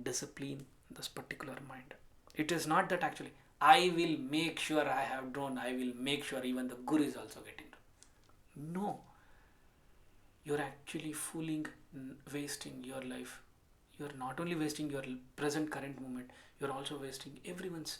discipline this particular mind. It is not that actually I will make sure I have drawn, I will make sure even the Guru is also getting drawn. No. You're actually wasting your life. You're not only wasting your present current moment, you're also wasting everyone's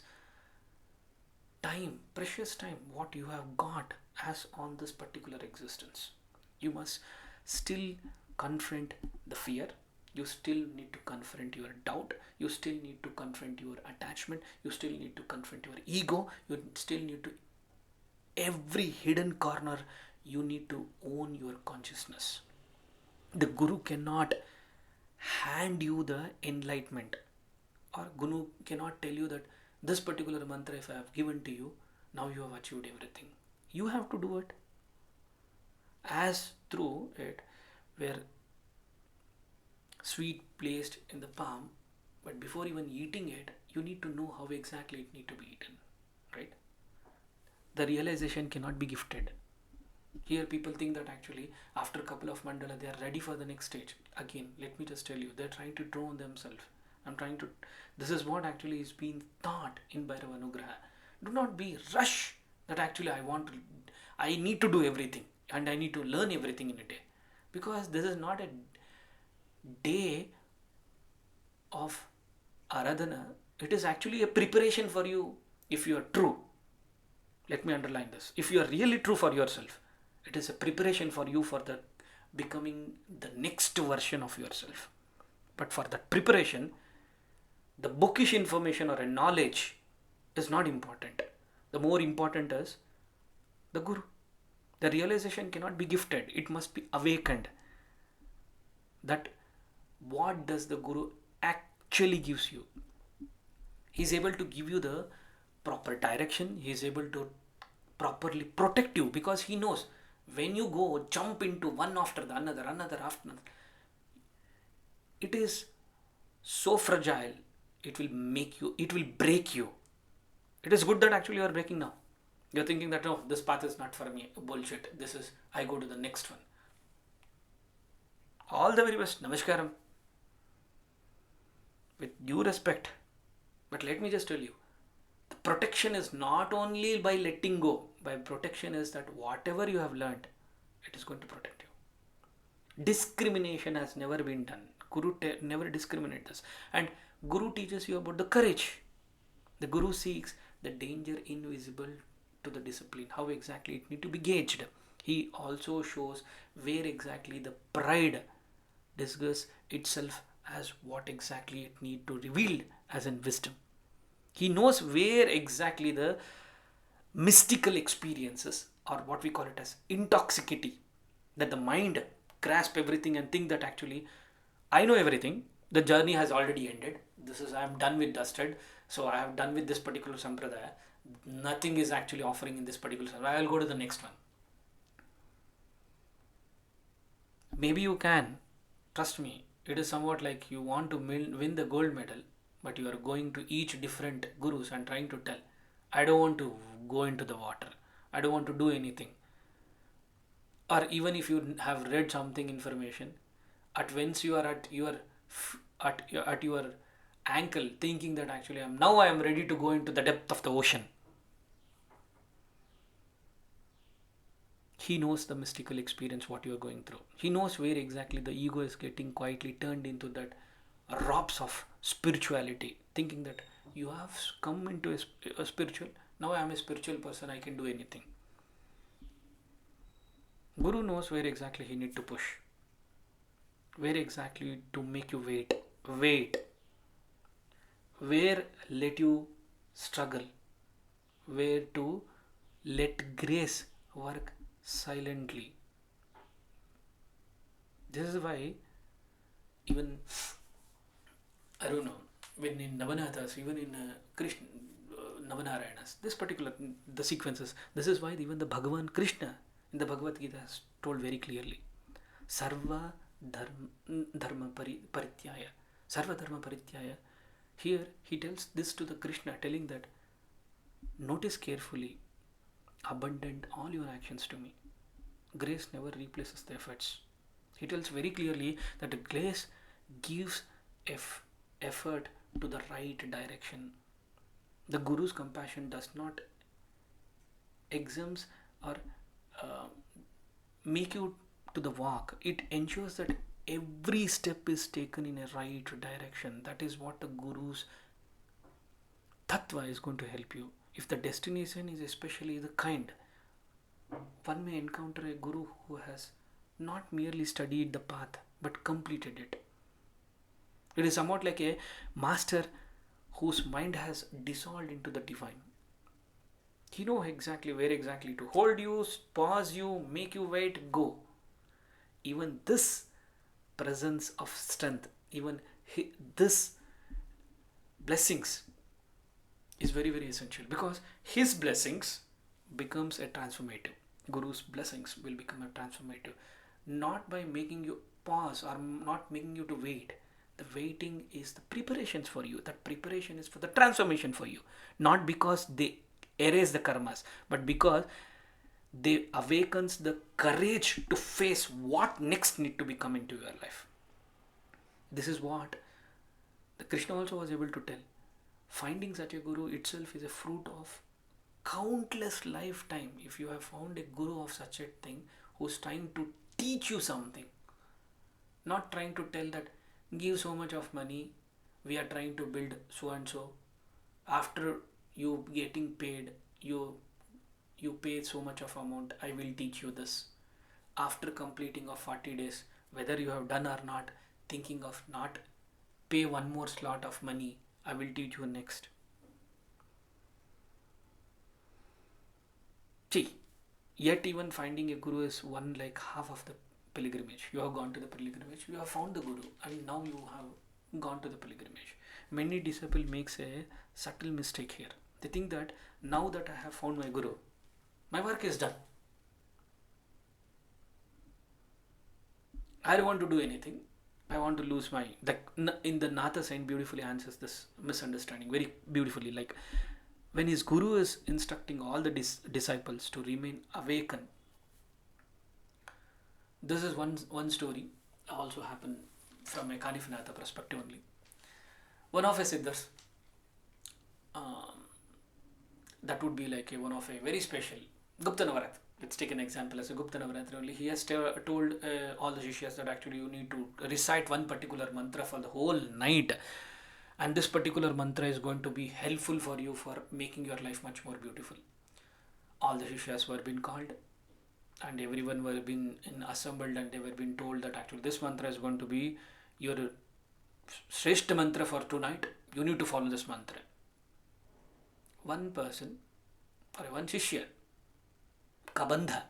time, precious time, what you have got as on this particular existence. You must still confront the fear. You still need to confront your doubt. You still need to confront your attachment. You still need to confront your ego. You still need to, every hidden corner, you need to own your consciousness. The Guru cannot hand you the enlightenment, or Guru cannot tell you that this particular mantra if I have given to you, now you have achieved everything. You have to do it. As through it, where sweet placed in the palm, but before even eating it, you need to know how exactly it need to be eaten, right? The realization cannot be gifted. Here people think that actually after a couple of mandala they are ready for the next stage. Again, let me just tell you, they're trying to draw on themselves. This is what actually is being taught in Bhairava Anugraha. Do not be rush that actually I need to do everything and I need to learn everything in a day. Because this is not a day of Aradhana. It is actually a preparation for you if you are true. Let me underline this. If you are really true for yourself, it is a preparation for you for the becoming the next version of yourself. But for that preparation, the bookish information or a knowledge is not important. The more important is the Guru. The realization cannot be gifted. It must be awakened. That what does the Guru actually gives you? He is able to give you the proper direction. He is able to properly protect you, because he knows when you go jump into one after the another after another, it is so fragile. It will break you. It is good that actually you are breaking now. You are thinking that no, this path is not for me. Bullshit. I go to the next one. All the very best. Namaskaram. With due respect. But let me just tell you, the protection is not only by letting go. By protection is that whatever you have learned, it is going to protect you. Discrimination has never been done. Guru never discriminates this. And Guru teaches you about the courage. The Guru seeks the danger invisible to the discipline. How exactly it need to be gauged. He also shows where exactly the pride disguises itself as what exactly it need to reveal as in wisdom. He knows where exactly the mystical experiences, or what we call it as intoxicity, that the mind grasp everything and think that actually I know everything, the journey has already ended, I am done with dusted, so I have done with this particular sampradaya, Nothing is actually offering in this particular scenario. I will go to the next one. Maybe you can. Trust me. It is somewhat like you want to win the gold medal, but you are going to each different gurus and trying to tell, I don't want to go into the water. I don't want to do anything. Or even if you have read something information, at once you are at your ankle, thinking that actually I am ready to go into the depth of the ocean. He knows the mystical experience what you are going through. He knows where exactly the ego is getting quietly turned into that robes of spirituality, thinking that you have come into a spiritual. Now I am a spiritual person. I can do anything. Guru knows where exactly he need to push, where exactly to make you wait, where let you struggle, where to let grace work silently. This is why even I don't know when in Navanathas, even in Krishna Navanarayanas, this particular the sequences. This is why even the Bhagavan Krishna in the Bhagavad Gita has told very clearly, Sarva Dharma Parityaya. Sarva Dharma Parityaya. Here he tells this to the Krishna, telling that notice carefully, abundant all your actions to me. Grace never replaces the efforts. He tells very clearly that grace gives effort to the right direction. The Guru's compassion does not exempt or uh, make you to the walk. It ensures that every step is taken in a right direction. That is what the Guru's Tattva is going to help you. If the destination is especially the kind, one may encounter a Guru who has not merely studied the path but completed it. It is somewhat like a master whose mind has dissolved into the divine. He knows exactly where exactly to hold you, pause you, make you wait, go. Even this presence of strength, even this blessings is very very essential, because his blessings becomes a transformative. Guru's blessings will become a transformative, not by making you pause or not making you to wait. The waiting is the preparations for you. That preparation is for the transformation for you, not because they erase the karmas, but because they awakens the courage to face what next need to be come into your life. This is what the Krishna also was able to tell. Finding such a guru itself is a fruit of countless lifetime. If you have found a guru of such a thing who's trying to teach you something, not trying to tell that give so much of money, we are trying to build so and so, after you getting paid, you pay so much of amount, I will teach you this. After completing of 40 days, whether you have done or not, thinking of not pay one more slot of money, I will teach you next. See, yet even finding a guru is one like half of the pilgrimage. You have gone to the pilgrimage, you have found the guru, and now you have gone to the pilgrimage. Many disciples makes a subtle mistake here. They think that now that I have found my guru, my work is done. I don't want to do anything. I want to lose my. In the Natha sign beautifully answers this misunderstanding very beautifully. Like when his guru is instructing all the disciples to remain awakened. This is one story also happened from a Kanifanatha perspective only. One of a siddhas, um, that would be like one of a very special Gupta Navaratri. Let's take an example as a Gupta Navaratri only. He has told all the Shishyas that actually you need to recite one particular mantra for the whole night, and this particular mantra is going to be helpful for you for making your life much more beautiful. All the Shishyas were being called, and everyone were being assembled, and they were being told that actually this mantra is going to be your Shrestha mantra for tonight. You need to follow this mantra. One person or one Shishya, Kabandha,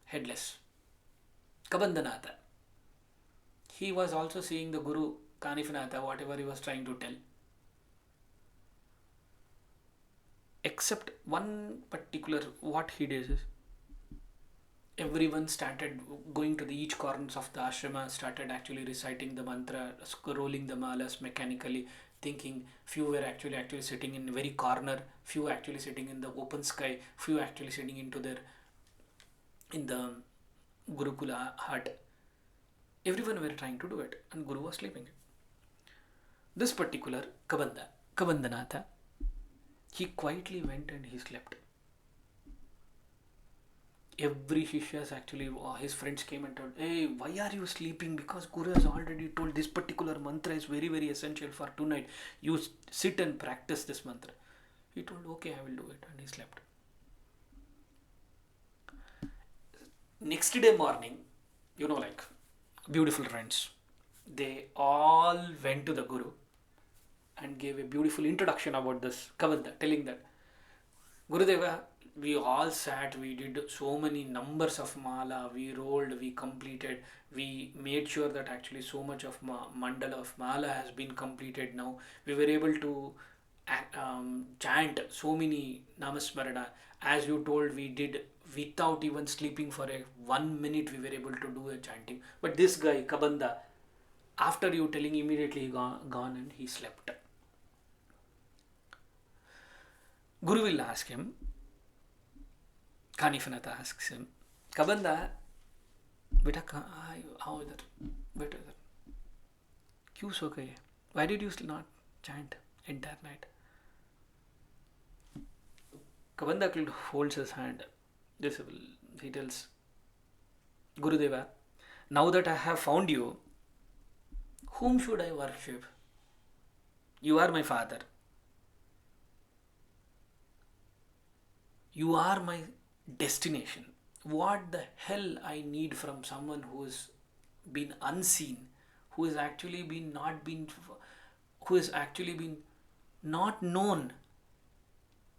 headless, Kabandhanatha. He was also seeing the Guru Kanifanatha, whatever he was trying to tell. except one particular, what he did is everyone started going to the each corners of the ashrama, started actually reciting the mantra, rolling the malas mechanically, thinking. Few were actually sitting in very corner, few actually sitting in the open sky, few actually sitting into their in the Gurukula hut. Everyone were trying to do it, and Guru was sleeping. This particular Kabandanatha, he quietly went and he slept. Every Shishyas actually, his friends came and told, hey, why are you sleeping? Because Guru has already told this particular mantra is very, very essential for tonight. You sit and practice this mantra. He told, okay, I will do it. And he slept. Next day morning, like beautiful friends, they all went to the Guru and gave a beautiful introduction about this Kavanda, telling that, Gurudeva, we all sat, we did so many numbers of mala, we rolled, we completed, we made sure that actually so much of mandala of mala has been completed now. We were able to chant so many namasmarana. As you told, we did without even sleeping for 1 minute, we were able to do a chanting. But this guy, Kabanda, after you telling, immediately he gone and he slept. Guru will ask him, Kanifanatha asks him, Kabanda, beta, how is that? Better that. Kyun so gaye? Why did you not chant entire night? Kabanda holds his hand. He tells, Gurudeva, now that I have found you, whom should I worship? You are my father. You are my destination. What the hell I need from someone who has been unseen, who has actually been not known.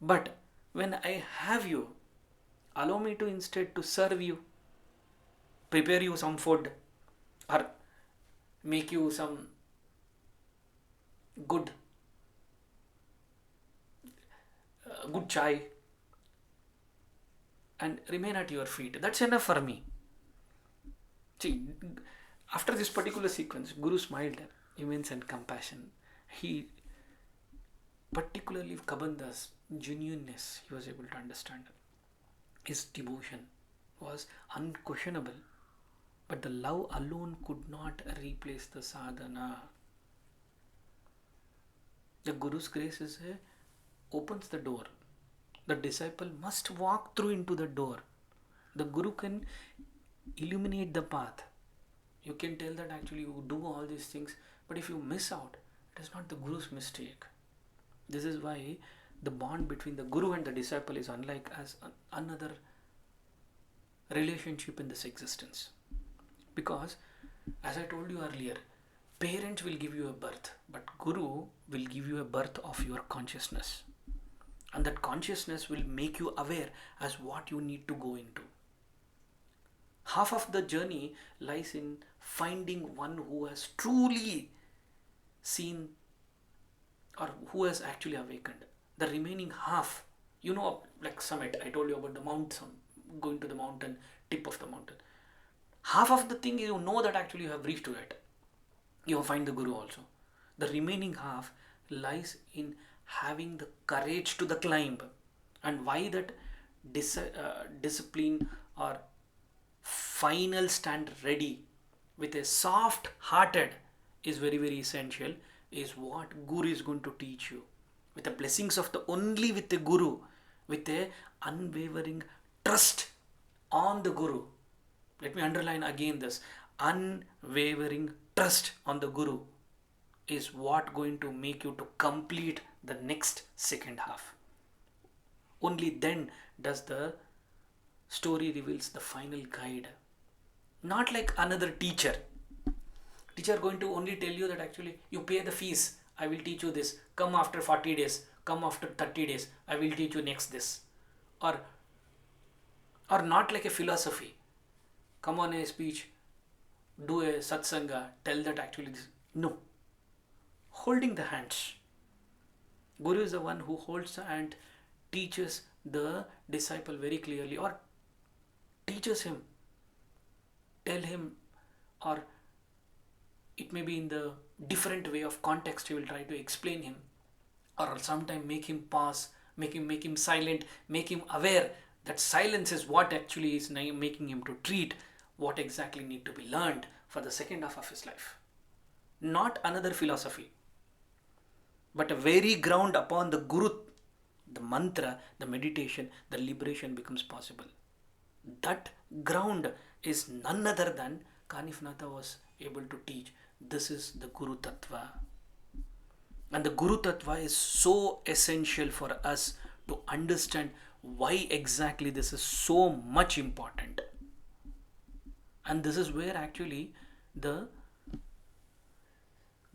But when I have you, allow me to instead to serve you, prepare you some food, or make you some good chai, and remain at your feet. That's enough for me. See, after this particular sequence, Guru smiled immense and compassion. He, particularly Kabanda's genuineness, he was able to understand. His devotion was unquestionable, but the love alone could not replace the sadhana. The Guru's grace opens the door. The disciple must walk through into the door. The Guru can illuminate the path. You can tell that actually you do all these things, but if you miss out, it is not the Guru's mistake. This is why the bond between the Guru and the disciple is unlike as another relationship in this existence. Because, as I told you earlier, parents will give you a birth, but Guru will give you a birth of your consciousness. And that consciousness will make you aware as what you need to go into. Half of the journey lies in finding one who has truly seen or who has actually awakened. The remaining half, like summit, I told you about the mountain, going to the mountain, tip of the mountain. Half of the thing you know that actually you have reached to it. You will find the Guru also. The remaining half lies in having the courage to the climb. And why that discipline or final stand ready with a soft hearted is very, very essential, is what Guru is going to teach you. With the blessings of only with the Guru, with a unwavering trust on the Guru. Let me underline again this. Unwavering trust on the Guru is what going to make you to complete the next second half. Only then does the story reveals the final guide. Not like another teacher. Teacher going to only tell you that actually you pay the fees, I will teach you this. Come after 40 days, come after 30 days, I will teach you next this. Or not like a philosophy. Come on a speech, do a satsanga, tell that actually this. No. Holding the hands. Guru is the one who holds the hand, teaches the disciple very clearly, or teaches him, tell him, or it may be in the different way of context. He will try to explain him, or sometime make him pause, make him silent, make him aware that silence is what actually is making him to treat what exactly need to be learned for the second half of his life. Not another philosophy, but a very ground upon the guru, the mantra, the meditation, the liberation becomes possible. That ground is none other than Kanifnatha was able to teach. This is the Guru Tattva. And the Guru Tattva is so essential for us to understand why exactly this is so much important. And this is where actually the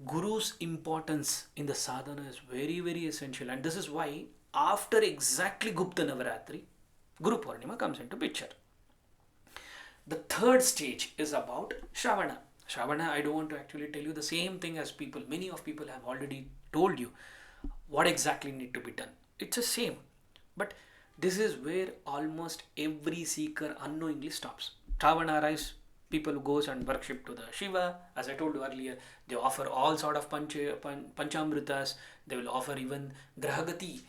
Guru's importance in the sadhana is very, very essential. And this is why after exactly Gupta Navaratri, Guru Purnima comes into picture. The third stage is about Shravana. Shravana, I don't want to actually tell you the same thing as people. Many of people have already told you what exactly need to be done. It's the same. But this is where almost every seeker unknowingly stops. Shravana arrives, people goes and worship to the Shiva. As I told you earlier, they offer all sort of panchamritas. They will offer even grahagati,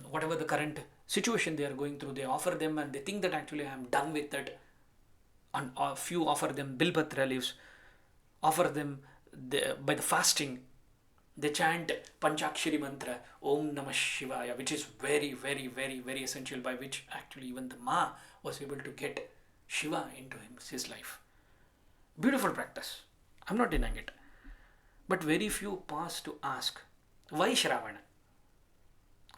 whatever the current situation they are going through. They offer them and they think that actually I am done with it. And a few offer them bilpatra leaves, offer them by the fasting. They chant Panchakshari mantra, Om Namah Shivaya, which is very, very, very, very essential, by which actually even the Ma was able to get Shiva into his life. Beautiful practice. I'm not denying it. But very few pause to ask, why Shravana?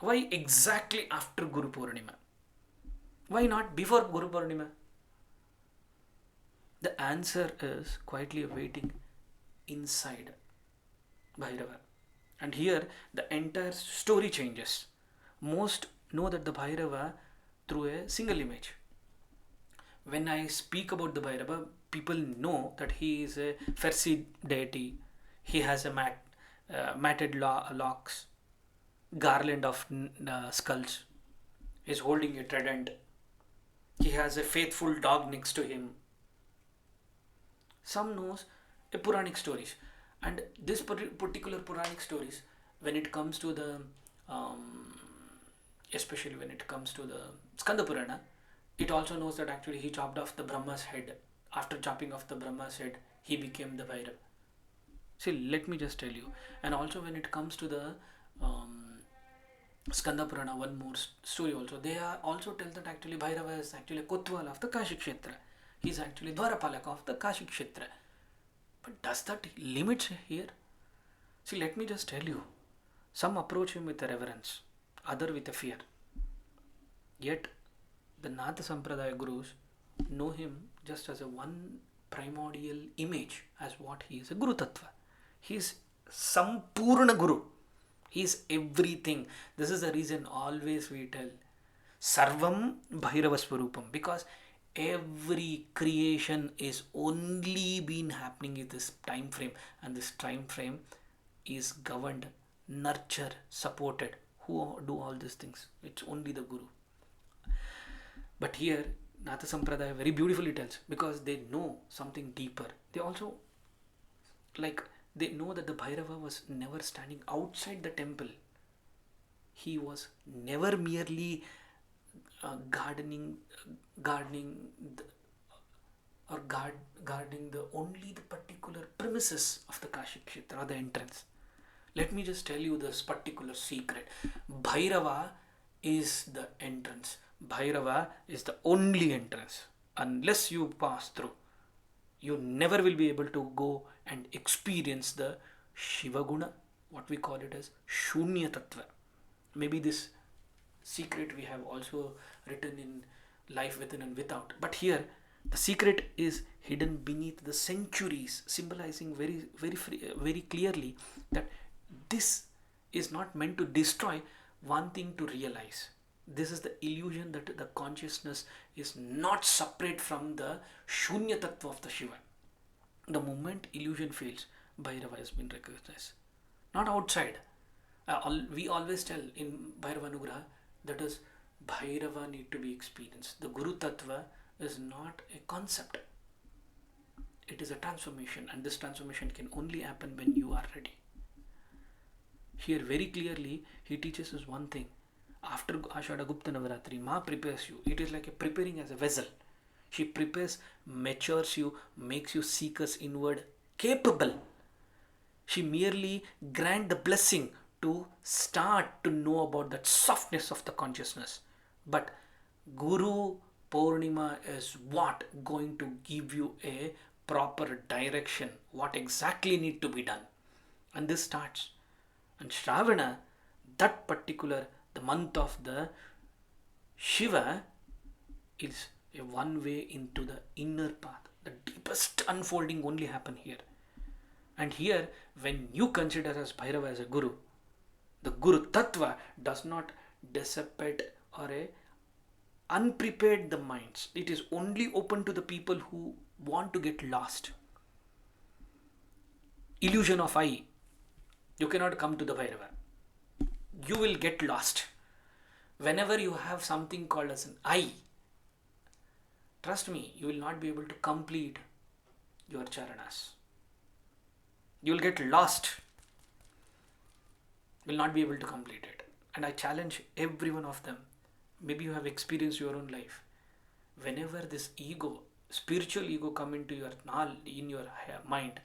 Why exactly after Guru Purnima? Why not before Guru Purnima? The answer is quietly awaiting inside Bhairava. And here the entire story changes. Most know that the Bhairava through a single image. When I speak about the Bhairava, people know that he is a furry deity. He has a matted locks, garland of skulls. He is holding a trident. He has a faithful dog next to him. Some knows a Puranic stories, and this particular Puranic stories, when it comes to the especially when it comes to the Skanda Purana, it also knows that actually he chopped off the Brahma's head. After chopping off the Brahma's head, he became the Bhairava. See, let me just tell you. And also when it comes to the Skanda Purana, one more story also, they are also tell that actually Bhairava is actually Kotwal of the Kashi Kshetra. He is actually Dwarapalaka of the Kashi Kshetra. But does that limit here? See, let me just tell you. Some approach him with a reverence, other with a fear. Yet, the Nath Sampradaya Gurus know him just as a one primordial image, as what he is, a Guru Tattva. He is Sampurna Guru. He is everything. This is the reason always we tell Sarvam Bhairava Swarupam, because every creation is only been happening in this time frame, and this time frame is governed, nurtured, supported. Who do all these things? It's only the Guru. But here Natha Sampradaya very beautifully tells, because they know something deeper. They also they know that the Bhairava was never standing outside the temple. He was never merely guarding the only the particular premises of the Kashi Kshetra, or the entrance. Let me just tell you this particular secret. Bhairava is the entrance. Bhairava is the only entrance. Unless you pass through, you never will be able to go and experience the Shiva Guna, what we call it as Shunya Tattva. Maybe this secret we have also written in Life Within and Without. But here, the secret is hidden beneath the centuries, symbolizing very clearly that this is not meant to destroy, one thing to realize. This is the illusion that the consciousness is not separate from the Shunya Tattva of the Shiva. The moment illusion fails, Bhairava has been recognized. Not outside. We always tell in Bhairava Nugraha, That is, Bhairava need to be experienced. The Guru Tattva is not a concept. It is a transformation, and this transformation can only happen when you are ready. Here very clearly he teaches us one thing. After Ashada Navaratri, Ma prepares you. It is like a preparing as a vessel. She prepares, matures you, makes you seekers inward, capable. She merely grant the blessing to start to know about that softness of the consciousness. But Guru Purnima is what going to give you a proper direction, what exactly need to be done. And this starts. And Shravana, that particular, the month of the Shiva, is a one way into the inner path. The deepest unfolding only happen here. And here, when you consider as Bhairava as a Guru, the Guru Tattva does not dissipate or unprepared the minds. It is only open to the people who want to get lost. Illusion of I. You cannot come to the Bhairava. You will get lost. Whenever you have something called as an I, trust me, you will not be able to complete your charanas. You will get lost. Will not be able to complete it. And I challenge every one of them. Maybe you have experienced your own life. Whenever this ego, spiritual ego come into your mind,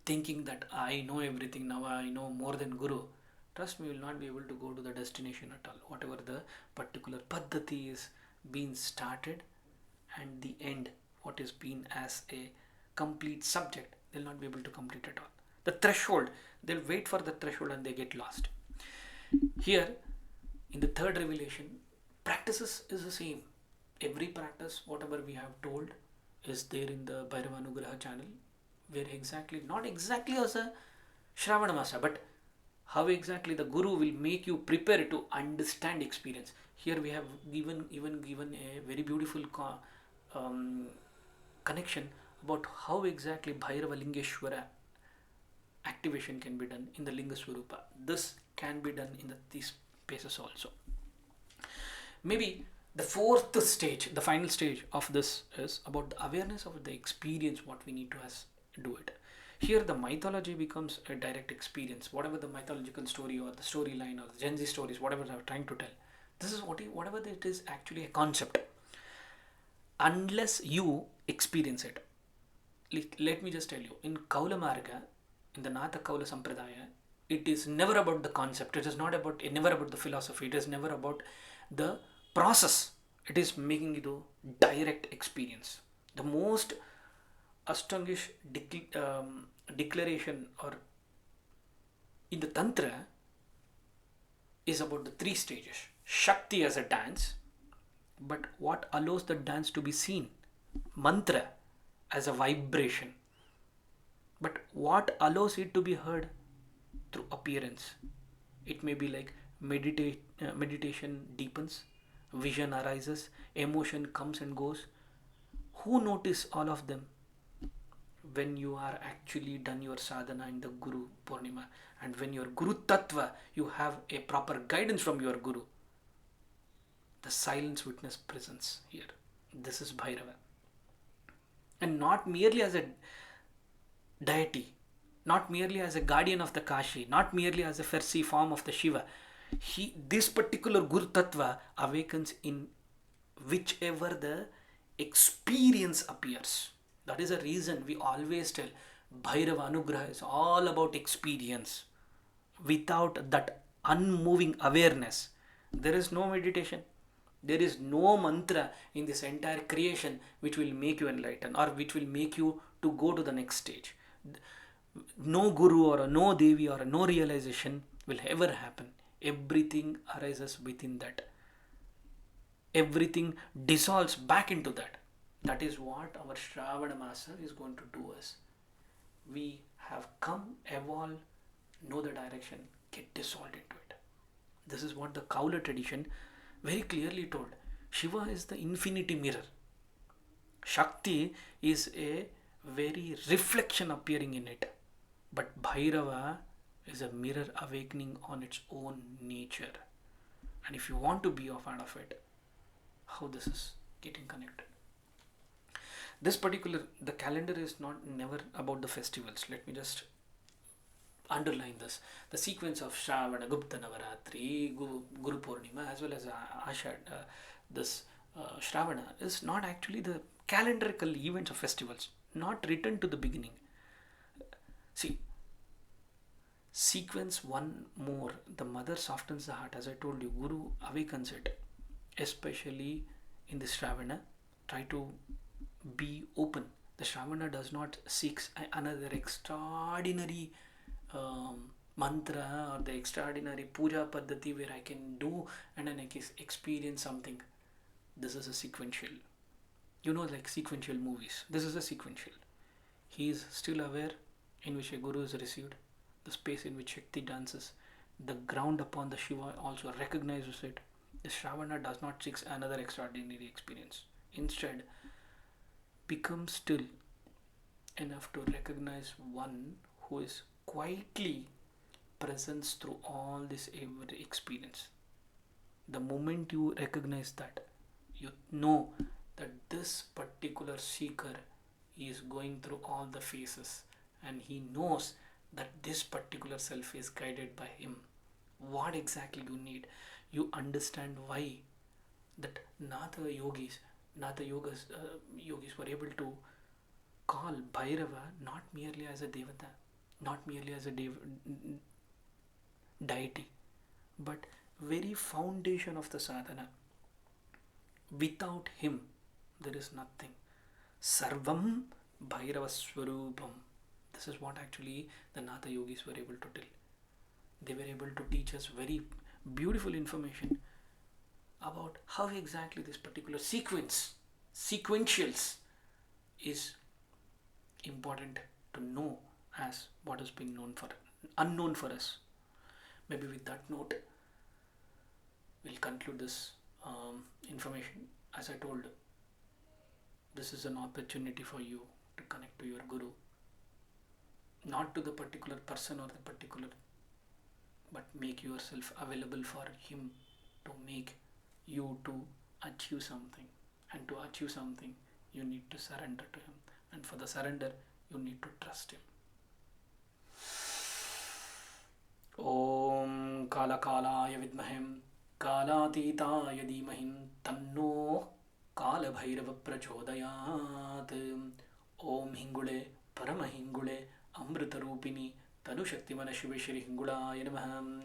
thinking that I know everything now, I know more than Guru, trust me, you will not be able to go to the destination at all. Whatever the particular paddhati is being started and the end, what is being as a complete subject, they'll not be able to complete at all. The threshold, they'll wait for the threshold and they get lost. Here, in the third revelation, practices is the same. Every practice, whatever we have told, is there in the Bhairava Anugraha channel, where exactly, not exactly as a Shravana Masa, but how exactly the Guru will make you prepare to understand experience. Here we have given a very beautiful connection about how exactly Bhairava Lingeshwara activation can be done in the Linga Swarupa. This can be done in these spaces also. Maybe the fourth stage, the final stage of this is about the awareness of the experience, what we need to do it. Here the mythology becomes a direct experience. Whatever the mythological story or the storyline or the Gen Z stories, whatever I'm trying to tell, this is whatever it is actually a concept. Unless you experience it. Let me just tell you, in Kaula Marga, in the Nath Kaula Sampradaya, it is never about the concept. It is never about the philosophy. It is never about the process. It is making it a direct experience. The most astonishing declaration or in the Tantra is about the three stages. Shakti as a dance, but what allows the dance to be seen? Mantra as a vibration, but what allows it to be heard? Through appearance. It may be like meditation deepens, vision arises, emotion comes and goes. Who notice all of them? When you are actually done your sadhana in the Guru Purnima, and when your Guru Tattva, you have a proper guidance from your Guru. The silence witness presence here. This is Bhairava. And not merely as a deity, not merely as a guardian of the Kashi, not merely as a Farsi form of the Shiva. This particular Guru Tattva awakens in whichever the experience appears. That is a reason we always tell Bhairava Anugraha is all about experience. Without that unmoving awareness, there is no meditation. There is no mantra in this entire creation which will make you enlighten or which will make you to go to the next stage. No Guru or no Devi or no realization will ever happen. Everything arises within that. Everything dissolves back into that. That is what our Shravana Master is going to do us. We have come, evolve, know the direction, get dissolved into it. This is what the Kaula tradition very clearly told. Shiva is the infinity mirror. Shakti is a very reflection appearing in it. But Bhairava is a mirror awakening on its own nature. And if you want to be a part of it, how this is getting connected. This particular, the calendar is not never about the festivals. Let me just underline this. The sequence of Shravana, Gupta Navaratri, Guru Purnima, as well as Ashada, this Shravana is not actually the calendarical events of festivals, not written to the beginning. See, sequence one more. The mother softens the heart, as I told you. Guru awakens it, especially in the Shravana. Try to be open. The Shravana does not seek another extraordinary mantra or the extraordinary puja paddhati where I can do and then I can experience something. This is a sequential. You know, like sequential movies. This is a sequential. He is still aware in which a guru is received, the space in which Shakti dances, the ground upon the Shiva also recognizes it. The Shravana does not seek another extraordinary experience. Instead, become still enough to recognize one who is quietly present through all this every experience. The moment you recognize that, you know that this particular seeker is going through all the phases and he knows that this particular self is guided by him. What exactly you need? You understand why that Natha yogis were able to call Bhairava not merely as a devata, not merely as a deity, but very foundation of the sadhana. Without him, there is nothing. Sarvam Bhairava Swarupam. This is what actually the Natha yogis were able to tell. They were able to teach us very beautiful information about how exactly this particular sequentials is important to know as what has been unknown for us. Maybe with that note, we'll conclude this information. As I told, this is an opportunity for you to connect to your Guru, not to the particular person or the particular, but make yourself available for him to make you to achieve something. And to achieve something, you need to surrender to him. And for the surrender, you need to trust him. Om Kala Kalaya Vidmahim Kalatitaya Dhimahim Tanno Kala Bhairava Prachodayat. Om Hingule Paramahingule Amrita Rupini Tanu Shaktimana Shiveshri Hingulaya Namah.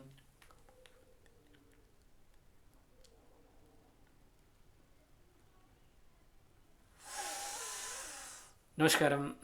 Namaskaram.